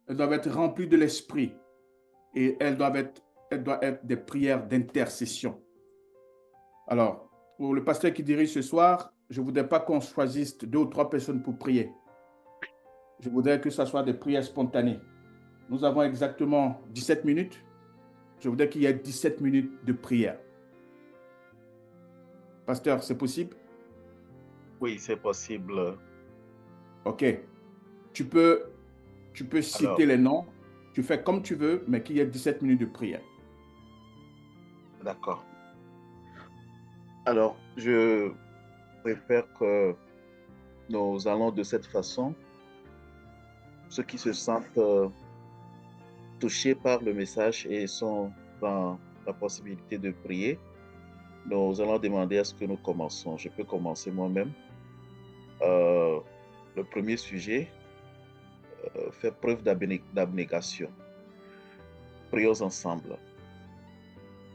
Elles doivent être remplies de l'esprit. Et elles doivent être des prières d'intercession. Alors, pour le pasteur qui dirige ce soir, je ne voudrais pas qu'on choisisse 2 ou 3 personnes pour prier. Je voudrais que ce soit des prières spontanées. Nous avons exactement 17 minutes. Je voudrais qu'il y ait 17 minutes de prière. Pasteur, c'est possible? Oui, c'est possible. OK. Tu peux citer les noms. Tu fais comme tu veux, mais qu'il y ait 17 minutes de prière. D'accord. Alors, je préfère que nous allons de cette façon. Ceux qui se sentent touchés par le message et sont dans la possibilité de prier, nous allons demander à ce que nous commençons. Je peux commencer moi-même. Le premier sujet, fait preuve d'abnégation. Prions ensemble.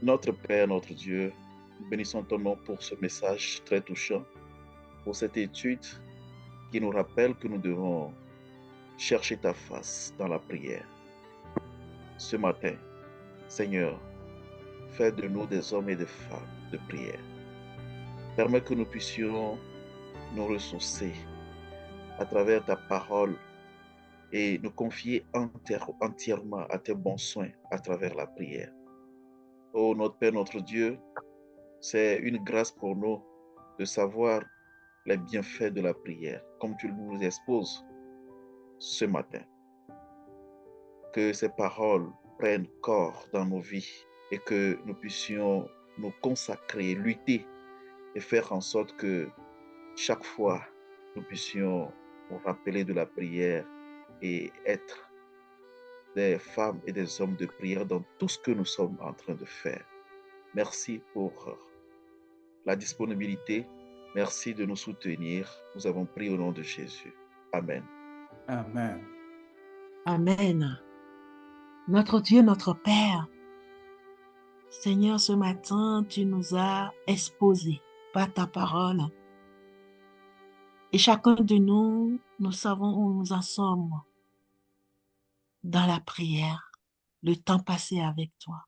Notre Père, notre Dieu, nous bénissons ton nom pour ce message très touchant, pour cette étude qui nous rappelle que nous devons chercher ta face dans la prière. Ce matin, Seigneur, fais de nous des hommes et des femmes de prière. Permets que nous puissions nous ressourcer à travers ta parole et nous confier entièrement à tes bons soins à travers la prière. Oh, notre Père, notre Dieu, c'est une grâce pour nous de savoir les bienfaits de la prière, comme tu nous exposes ce matin. Que ces paroles prennent corps dans nos vies et que nous puissions nous consacrer, lutter et faire en sorte que chaque fois nous puissions nous rappeler de la prière et être des femmes et des hommes de prière dans tout ce que nous sommes en train de faire. Merci pour la disponibilité. Merci de nous soutenir. Nous avons prié au nom de Jésus. Amen. Amen. Amen. Notre Dieu, notre Père, Seigneur, ce matin, tu nous as exposé par ta parole. Et chacun de nous, nous savons où nous en sommes dans la prière, le temps passé avec toi.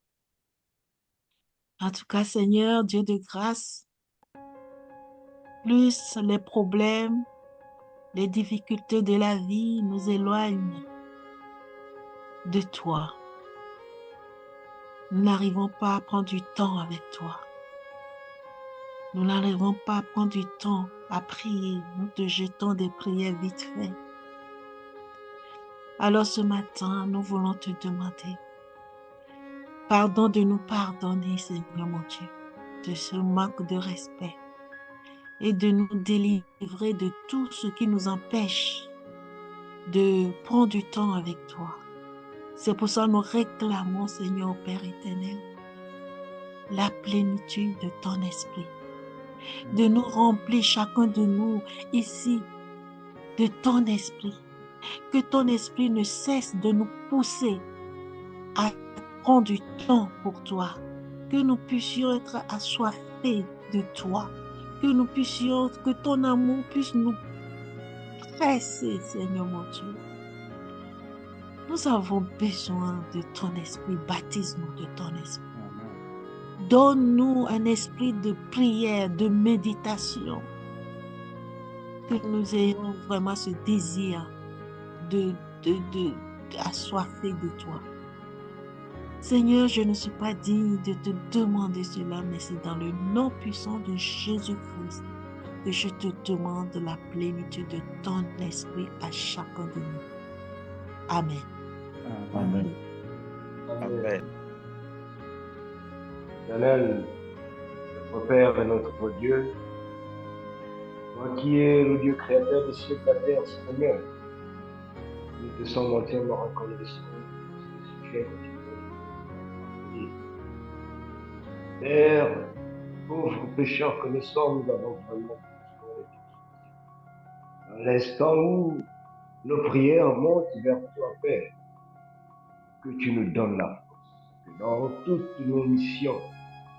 En tout cas, Seigneur, Dieu de grâce, plus les problèmes, les difficultés de la vie nous éloignent de toi. Nous n'arrivons pas à prendre du temps avec toi. Nous n'arrivons pas à prendre du temps à prier. Nous te jetons des prières vite fait. Alors ce matin, nous voulons te demander pardon de nous pardonner, Seigneur mon Dieu, de ce manque de respect et de nous délivrer de tout ce qui nous empêche de prendre du temps avec toi. C'est pour ça que nous réclamons, Seigneur Père éternel, la plénitude de ton esprit, de nous remplir chacun de nous ici de ton esprit, que ton esprit ne cesse de nous pousser à prendre du temps pour toi, que nous puissions être assoiffés de toi, que ton amour puisse nous presser, Seigneur mon Dieu. Nous avons besoin de ton esprit. Baptise-nous de ton esprit. Donne-nous un esprit de prière, de méditation. Que nous ayons vraiment ce désir assoiffé de toi. Seigneur, je ne suis pas digne de te demander cela, mais c'est dans le nom puissant de Jésus-Christ que je te demande la plénitude de ton esprit à chacun de nous. Amen. Amen. Amen. Éternel, notre Père et notre Dieu, toi qui es le Dieu créateur des cieux et de la terre, Seigneur, nous te sommes entièrement reconnaissants de ce que tu es. Père, pauvres pécheurs que nous sommes, nous avons vraiment besoin de toi. À l'instant où nos prières montent vers toi, Père, que tu nous donnes la force, que dans toutes nos missions,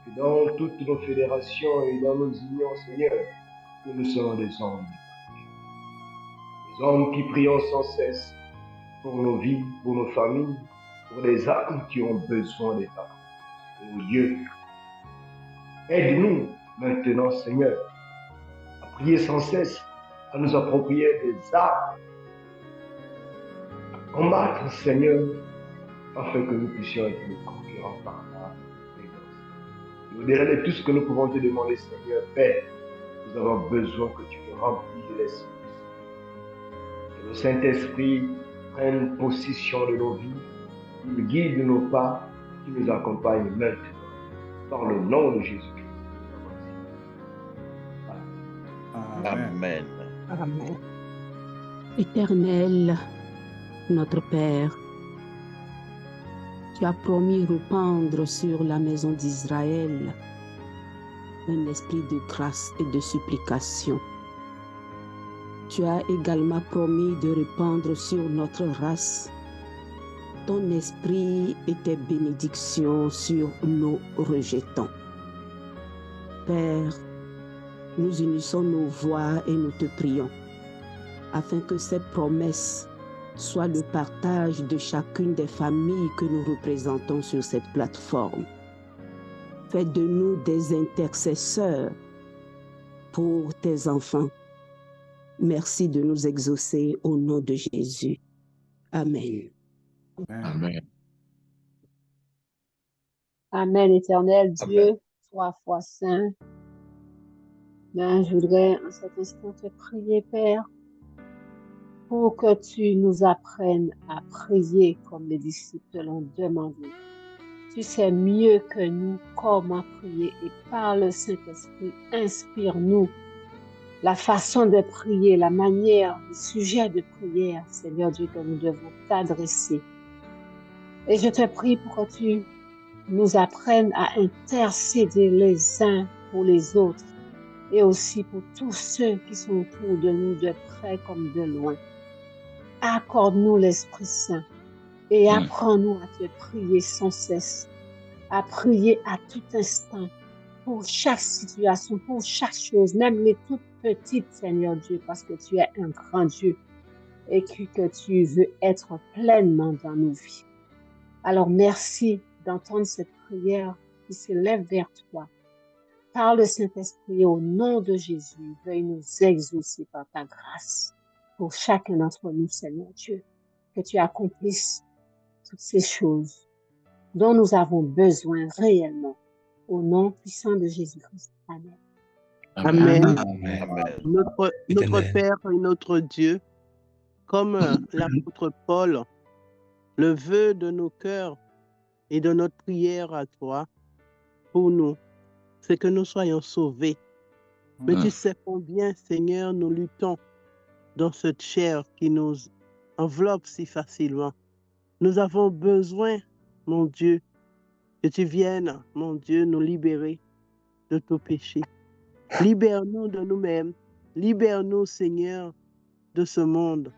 que dans toutes nos fédérations et dans nos unions, Seigneur, que nous soyons des hommes. Des hommes qui prions sans cesse pour nos vies, pour nos familles, pour les âmes qui ont besoin de ta force. Oh Dieu, aide-nous maintenant, Seigneur, à prier sans cesse, à nous approprier des armes, à combattre, Seigneur, afin que nous puissions être les concurrents par la présence. Au-delà de tout ce que nous pouvons te demander, Seigneur, Père, nous avons besoin que tu nous remplis de l'Esprit. Que le Saint-Esprit prenne possession de nos vies, qu'il guide nos pas, qu'il nous accompagne maintenant. Dans le nom de Jésus-Christ. Amen. Amen. Éternel, notre Père, tu as promis répandre sur la maison d'Israël un esprit de grâce et de supplication. Tu as également promis de répandre sur notre race ton esprit et tes bénédictions sur nos rejetants. Père, nous unissons nos voix et nous te prions, afin que cette promesse soit le partage de chacune des familles que nous représentons sur cette plateforme. Fais de nous des intercesseurs pour tes enfants. Merci de nous exaucer au nom de Jésus. Amen. Amen. Amen, éternel Dieu, 3 fois saint. Je voudrais en cet instant te prier, Père, pour que tu nous apprennes à prier comme les disciples te l'ont demandé. Tu sais mieux que nous comment prier et par le Saint-Esprit, inspire-nous la façon de prier, la manière, le sujet de prière, Seigneur Dieu, que nous devons t'adresser. Et je te prie pour que tu nous apprennes à intercéder les uns pour les autres et aussi pour tous ceux qui sont autour de nous, de près comme de loin. Accorde-nous l'Esprit Saint et apprends-nous à te prier sans cesse, à prier à tout instant, pour chaque situation, pour chaque chose, même les toutes petites, Seigneur Dieu, parce que tu es un grand Dieu et que tu veux être pleinement dans nos vies. Alors merci d'entendre cette prière qui s'élève vers toi. Par le Saint-Esprit, au nom de Jésus, veuille nous exaucer par ta grâce pour chacun d'entre nous, Seigneur Dieu, que tu accomplisses toutes ces choses dont nous avons besoin réellement. Au nom puissant de Jésus-Christ. Amen. Amen. Amen. Amen. Notre Père et notre Dieu, comme l'apôtre Paul, le vœu de nos cœurs et de notre prière à toi, pour nous, c'est que nous soyons sauvés. Mais tu sais combien, Seigneur, nous luttons dans cette chair qui nous enveloppe si facilement. Nous avons besoin, mon Dieu, que tu viennes, mon Dieu, nous libérer de tout péché. Libère-nous de nous-mêmes. Libère-nous, Seigneur, de ce monde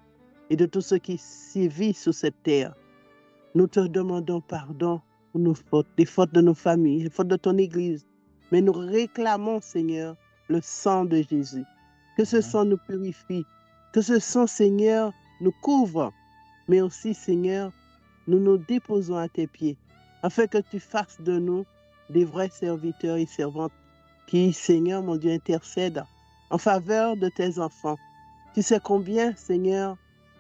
et de tout ce qui sévit sur cette terre. Nous te demandons pardon pour nos fautes, les fautes de nos familles, les fautes de ton Église. Mais nous réclamons, Seigneur, le sang de Jésus. Que ce sang nous purifie. Que ce sang, Seigneur, nous couvre mais aussi, Seigneur, nous nous déposons à tes pieds, afin que tu fasses de nous des vrais serviteurs et servantes qui, Seigneur, mon Dieu, intercèdent en faveur de tes enfants. Tu sais combien, Seigneur,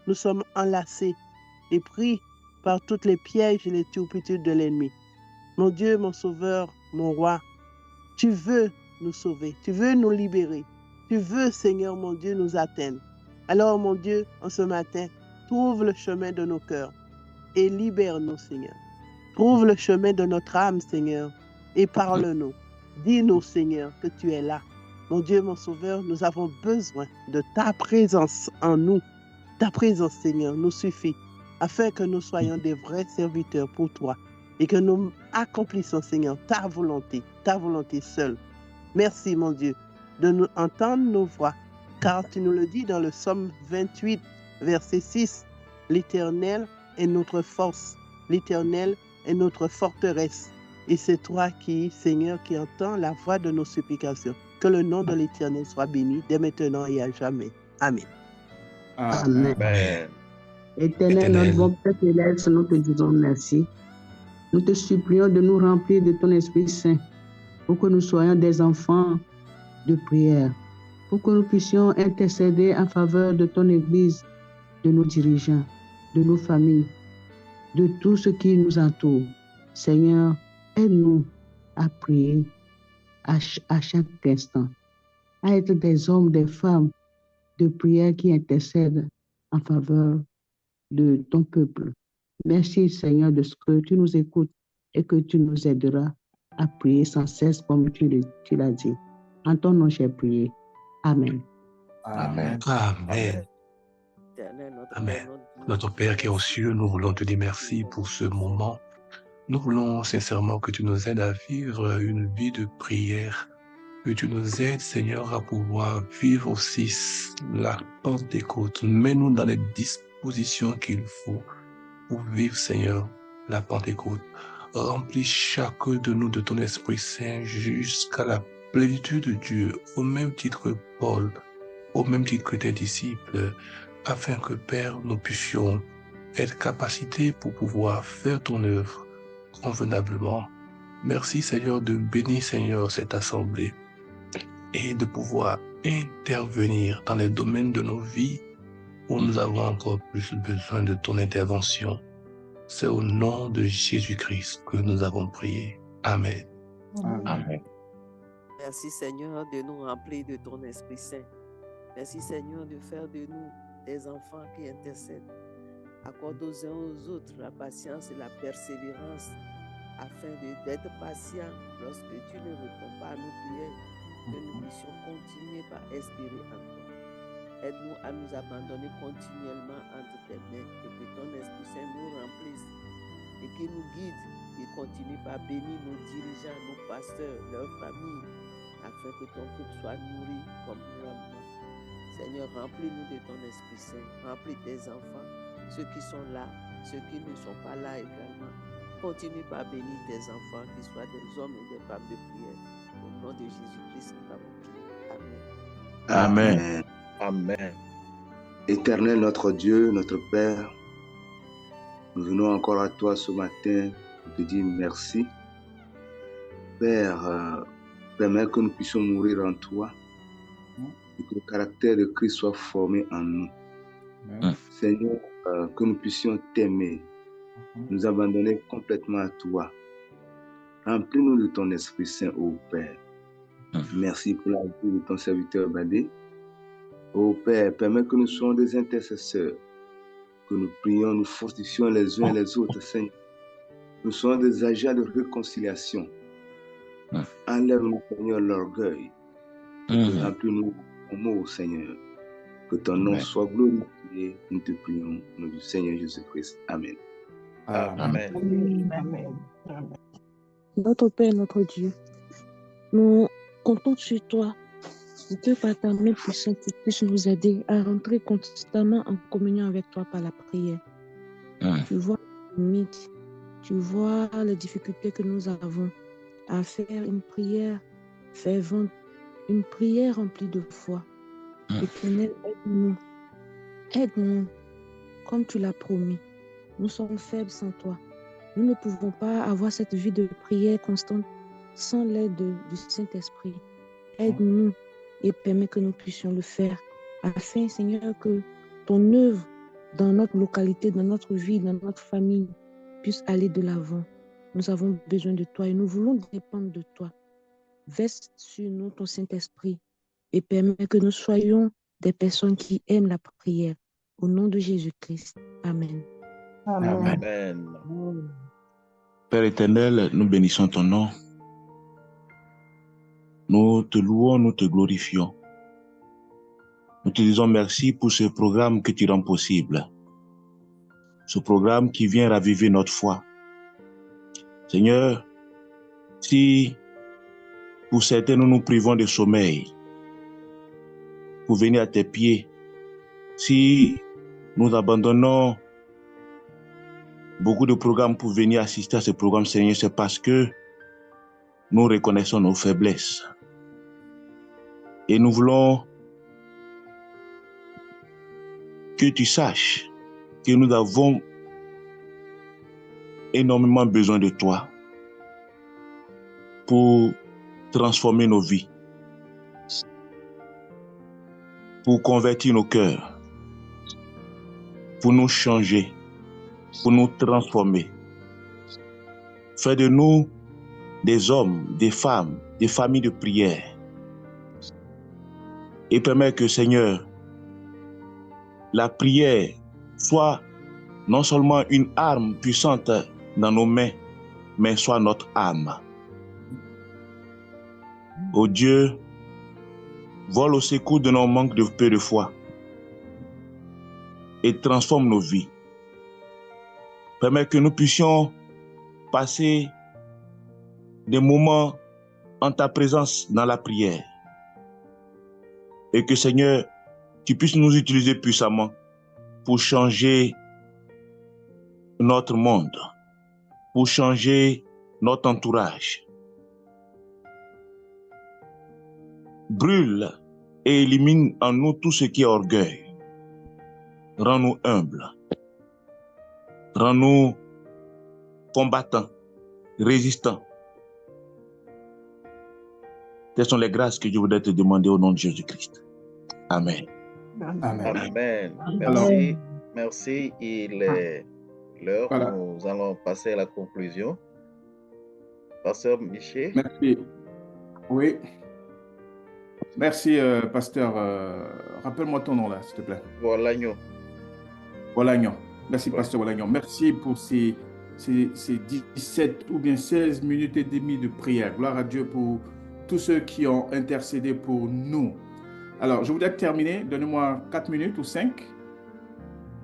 nous sommes enlacés et pris par toutes les pièges et les turpitudes de l'ennemi. Mon Dieu, mon Sauveur, mon Roi, tu veux nous sauver, tu veux nous libérer, tu veux, Seigneur, mon Dieu, nous atteindre. Alors, mon Dieu, en ce matin, trouve le chemin de nos cœurs et libère-nous, Seigneur. Trouve le chemin de notre âme, Seigneur, et parle-nous. Dis-nous, Seigneur, que tu es là. Mon Dieu, mon Sauveur, nous avons besoin de ta présence en nous. Ta présence, Seigneur, nous suffit afin que nous soyons des vrais serviteurs pour toi et que nous accomplissons, Seigneur, ta volonté seule. Merci, mon Dieu, de nous entendre nos voix, car tu nous le dis dans le psaume 28, verset 6, l'Éternel est notre force, l'Éternel est notre forteresse. Et c'est toi qui, Seigneur, qui entends la voix de nos supplications. Que le nom de l'Éternel soit béni dès maintenant et à jamais. Amen. Amen. Amen. Éternel, notre bon Père céleste, nous te disons merci. Nous te supplions de nous remplir de ton Esprit Saint pour que nous soyons des enfants de prière, pour que nous puissions intercéder en faveur de ton Église, de nos dirigeants, de nos familles, de tout ce qui nous entoure. Seigneur, aide-nous à prier à chaque instant, à être des hommes, des femmes de prière qui intercèdent en faveur de ton peuple. Merci, Seigneur, de ce que tu nous écoutes et que tu nous aideras à prier sans cesse comme tu l'as dit. En ton nom, j'ai prié. Amen. Amen. Amen. Amen. Notre Père qui est aux cieux, nous voulons te dire merci pour ce moment. Nous voulons sincèrement que tu nous aides à vivre une vie de prière, que tu nous aides, Seigneur, à pouvoir vivre aussi la Pentecôte. Mets-nous dans les dispositions qu'il faut pour vivre, Seigneur, la Pentecôte. Remplis chacun de nous de ton Esprit Saint jusqu'à la plénitude de Dieu, au même titre que Paul, au même titre que tes disciples, afin que, Père, nous puissions être capacités pour pouvoir faire ton œuvre convenablement. Merci, Seigneur, de bénir, Seigneur, cette assemblée et de pouvoir intervenir dans les domaines de nos vies où nous avons encore plus besoin de ton intervention. C'est au nom de Jésus-Christ que nous avons prié. Amen. Amen. Merci, Seigneur, de nous remplir de ton Esprit Saint. Merci, Seigneur, de faire de nous des enfants qui intercèdent. Accorde aux uns aux autres la patience et la persévérance afin d'être patients lorsque tu ne réponds pas à nos prières, que nous puissions continuer par espérer en toi. Aide-nous à nous abandonner continuellement entre tes mains et que ton Esprit Saint nous remplisse et qu'il nous guide et continue par bénir nos dirigeants, nos pasteurs, leurs familles, afin que ton peuple soit nourri comme nous l'avons. Seigneur, remplis-nous de ton Esprit Saint, remplis tes enfants, ceux qui sont là, ceux qui ne sont pas là également. Continue par bénir tes enfants, qu'ils soient des hommes et des femmes de prière. Au nom de Jésus-Christ, nous avons prié. Amen. Amen. Amen. Éternel notre Dieu, notre Père, nous venons encore à toi ce matin pour te dire merci. Père, permets que nous puissions mourir en toi et que le caractère de Christ soit formé en nous. Seigneur, que nous puissions t'aimer, nous abandonner complètement à toi. Remplis-nous de ton Esprit Saint, ô Père. Merci pour la vie de ton serviteur Badé. Ô Père, permets que nous soyons des intercesseurs, que nous prions, nous fortifions les uns et les autres, Seigneur. Nous soyons des agents de réconciliation. Enlève-nous, Seigneur, l'orgueil. Remplis-nous ton mot, Seigneur. Que ton nom soit glorifié. Nous te prions au nom du Seigneur Jésus-Christ. Amen. Amen. Amen. Notre Père, notre Dieu, nous comptons sur toi pour que par ta main puissante, tu puisses nous aider à rentrer constamment en communion avec toi par la prière. Tu vois les limites, tu vois les difficultés que nous avons à faire une prière fervente, une prière remplie de foi. Éternel, aide-nous. Aide-nous comme tu l'as promis. Nous sommes faibles sans toi. Nous ne pouvons pas avoir cette vie de prière constante sans l'aide du Saint-Esprit. Aide-nous et permets que nous puissions le faire, afin, Seigneur, que ton œuvre dans notre localité, dans notre vie, dans notre famille, puisse aller de l'avant. Nous avons besoin de toi et nous voulons dépendre de toi. Verse sur nous ton Saint-Esprit et permets que nous soyons des personnes qui aiment la prière. Au nom de Jésus-Christ. Amen. Amen. Père éternel, nous bénissons ton nom. Nous te louons, nous te glorifions. Nous te disons merci pour ce programme que tu rends possible. Ce programme qui vient raviver notre foi. Seigneur, si pour certains nous nous privons de sommeil, pour venir à tes pieds, si nous abandonnons beaucoup de programmes pour venir assister à ce programme, Seigneur, c'est parce que nous reconnaissons nos faiblesses. Et nous voulons que tu saches que nous avons énormément besoin de toi pour transformer nos vies, pour convertir nos cœurs, pour nous changer, pour nous transformer. Fais de nous des hommes, des femmes, des familles de prière. Et permets que, Seigneur, la prière soit non seulement une arme puissante dans nos mains, mais soit notre âme. Ô Dieu, vole au secours de nos manques de peu de foi et transforme nos vies. Permets que nous puissions passer des moments en ta présence dans la prière. Et que, Seigneur, tu puisses nous utiliser puissamment pour changer notre monde, pour changer notre entourage. Brûle et élimine en nous tout ce qui est orgueil. Rends-nous humbles. Rends-nous combattants, résistants. Telles sont les grâces que je voudrais te demander au nom de Jésus-Christ. Amen. Amen. Merci. Merci. Il est l'heure où nous allons passer à la conclusion. Pasteur Miché. Merci. Oui. Merci, pasteur. Rappelle-moi ton nom là, s'il te plaît. Wolagnon. Wolagnon. Merci, pasteur Wolagnon. Merci pour ces 17 ou bien 16 minutes et demie de prière. Gloire à Dieu pour tous ceux qui ont intercédé pour nous. Alors, je voudrais terminer. Donnez-moi 4 minutes ou 5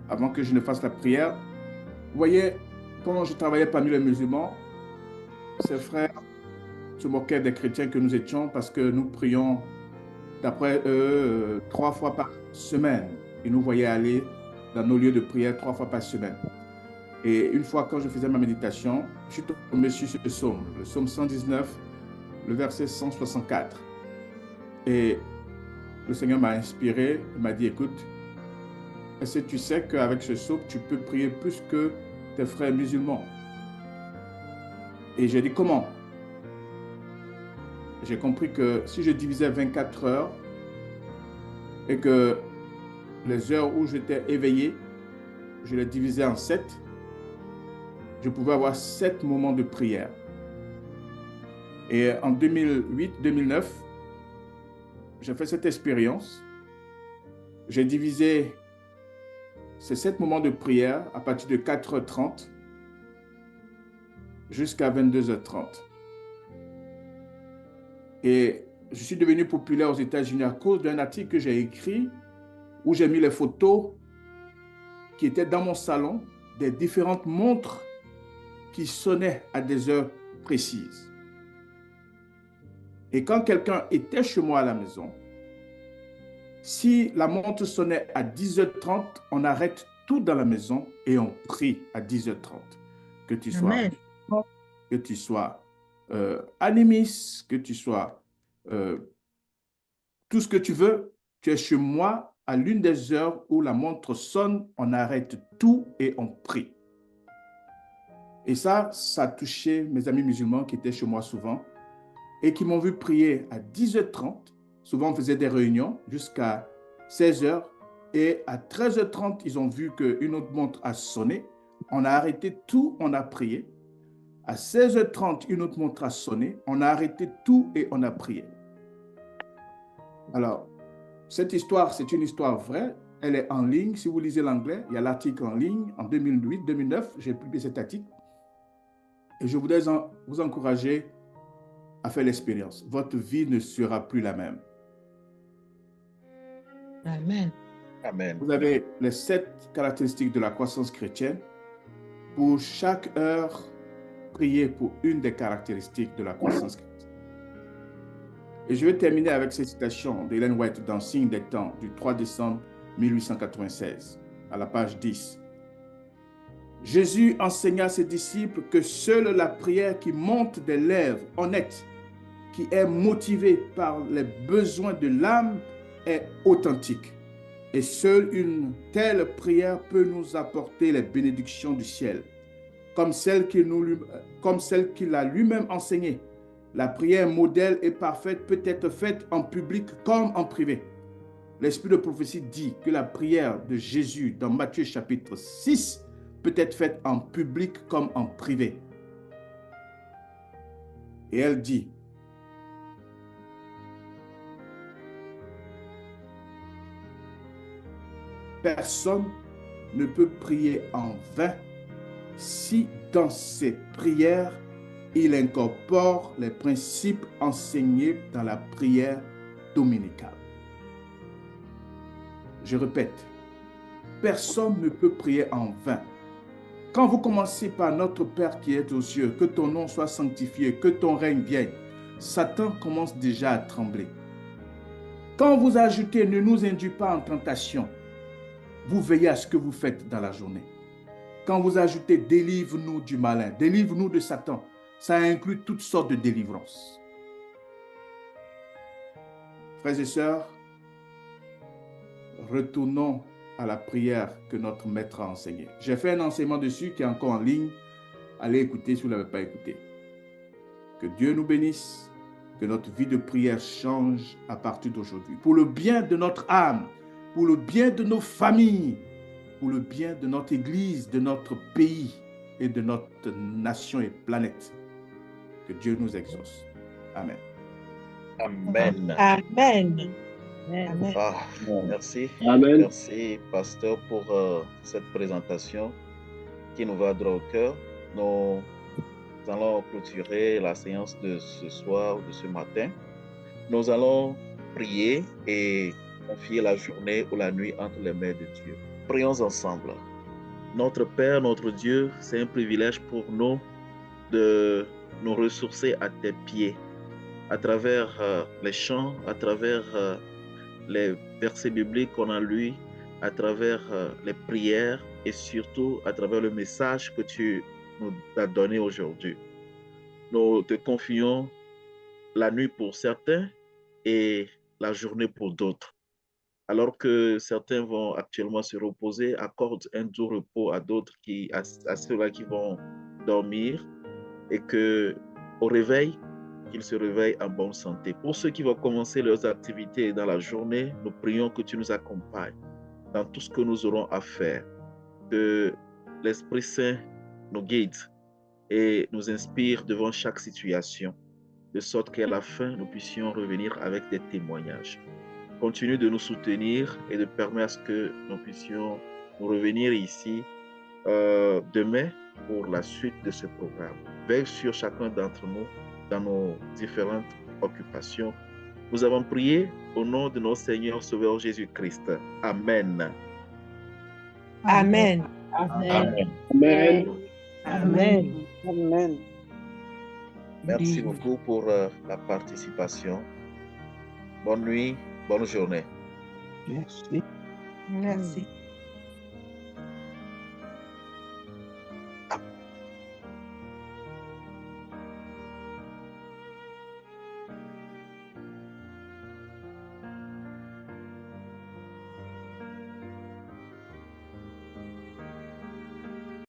avant que je ne fasse la prière. Vous voyez, quand je travaillais parmi les musulmans, ces frères se moquaient des chrétiens que nous étions parce que nous prions d'après eux 3 fois par semaine. Ils nous voyaient aller dans nos lieux de prière 3 fois par semaine. Et une fois, quand je faisais ma méditation, je suis tombé sur ce psaume, le psaume 119, le verset 164. Et le Seigneur m'a inspiré, il m'a dit, écoute, est-ce que tu sais qu'avec ce psaume, tu peux prier plus que tes frères musulmans? Et j'ai dit, comment? J'ai compris que si je divisais 24 heures et que les heures où j'étais éveillé, je les divisais en 7, je pouvais avoir 7 moments de prière. Et en 2008-2009, j'ai fait cette expérience. J'ai divisé ces 7 moments de prière à partir de 4h30 jusqu'à 22h30. Et je suis devenu populaire aux États-Unis à cause d'un article que j'ai écrit où j'ai mis les photos qui étaient dans mon salon des différentes montres qui sonnaient à des heures précises. Et quand quelqu'un était chez moi à la maison, si la montre sonnait à 10h30, on arrête tout dans la maison et on prie à 10h30. Que tu sois, animiste, que tu sois tout ce que tu veux, tu es chez moi à l'une des heures où la montre sonne, on arrête tout et on prie. Et ça a touché mes amis musulmans qui étaient chez moi souvent et qui m'ont vu prier à 10h30. Souvent, on faisait des réunions jusqu'à 16h. Et à 13h30, ils ont vu qu'une autre montre a sonné. On a arrêté tout, on a prié. À 16h30, une autre montre a sonné. On a arrêté tout et on a prié. Alors, cette histoire, c'est une histoire vraie. Elle est en ligne. Si vous lisez l'anglais, il y a l'article en ligne. En 2008-2009, j'ai publié cet article. Et je voudrais vous encourager à faire l'expérience. Votre vie ne sera plus la même. Amen. Amen. Vous avez les 7 caractéristiques de la croissance chrétienne. Pour chaque heure, priez pour une des caractéristiques de la croissance chrétienne. Et je vais terminer avec cette citation d'Ellen White dans Signe des temps du 3 décembre 1896, à la page 10. Jésus enseigna à ses disciples que seule la prière qui monte des lèvres honnêtes, qui est motivée par les besoins de l'âme, est authentique. Et seule une telle prière peut nous apporter les bénédictions du ciel, comme celle qu'il a lui-même enseignée. La prière modèle et parfaite peut être faite en public comme en privé. L'esprit de prophétie dit que la prière de Jésus dans Matthieu chapitre 6 peut être faite en public comme en privé. Et elle dit, personne ne peut prier en vain si dans ses prières, il incorpore les principes enseignés dans la prière dominicale. Je répète, personne ne peut prier en vain. Quand vous commencez par notre Père qui est aux cieux, que ton nom soit sanctifié, que ton règne vienne, Satan commence déjà à trembler. Quand vous ajoutez « ne nous induis pas en tentation », vous veillez à ce que vous faites dans la journée. Quand vous ajoutez « délivre-nous du malin »,« délivre-nous de Satan », ça inclut toutes sortes de délivrances. Frères et sœurs, retournons à la prière que notre maître a enseignée. J'ai fait un enseignement dessus qui est encore en ligne. Allez écouter si vous ne l'avez pas écouté. Que Dieu nous bénisse, que notre vie de prière change à partir d'aujourd'hui. Pour le bien de notre âme, pour le bien de nos familles, pour le bien de notre Église, de notre pays et de notre nation et planète. Que Dieu nous exauce. Amen. Amen. Amen. Amen. Ah, merci. Amen. Merci, pasteur, pour cette présentation qui nous va droit au cœur. Nous allons clôturer la séance de ce soir, de ce matin. Nous allons prier et confier la journée ou la nuit entre les mains de Dieu. Prions ensemble. Notre Père, notre Dieu, c'est un privilège pour nous de nous ressourcer à tes pieds, à travers les chants, à travers les versets bibliques qu'on a lus, à travers les prières et surtout à travers le message que tu nous as donné aujourd'hui. Nous te confions la nuit pour certains et la journée pour d'autres. Alors que certains vont actuellement se reposer, accorde un doux repos à d'autres, à ceux-là qui vont dormir, et que au réveil, qu'ils se réveillent en bonne santé. Pour ceux qui vont commencer leurs activités dans la journée, nous prions que tu nous accompagnes dans tout ce que nous aurons à faire, que l'Esprit Saint nous guide et nous inspire devant chaque situation, de sorte qu'à la fin, nous puissions revenir avec des témoignages. Continue de nous soutenir et de permettre à ce que nous puissions nous revenir ici demain pour la suite de ce programme. Veille sur chacun d'entre nous dans nos différentes occupations. Nous avons prié au nom de notre Seigneur Sauveur Jésus-Christ. Amen. Amen. Amen. Amen. Amen. Merci beaucoup pour la participation. Bonne nuit, bonne journée. Merci. Merci.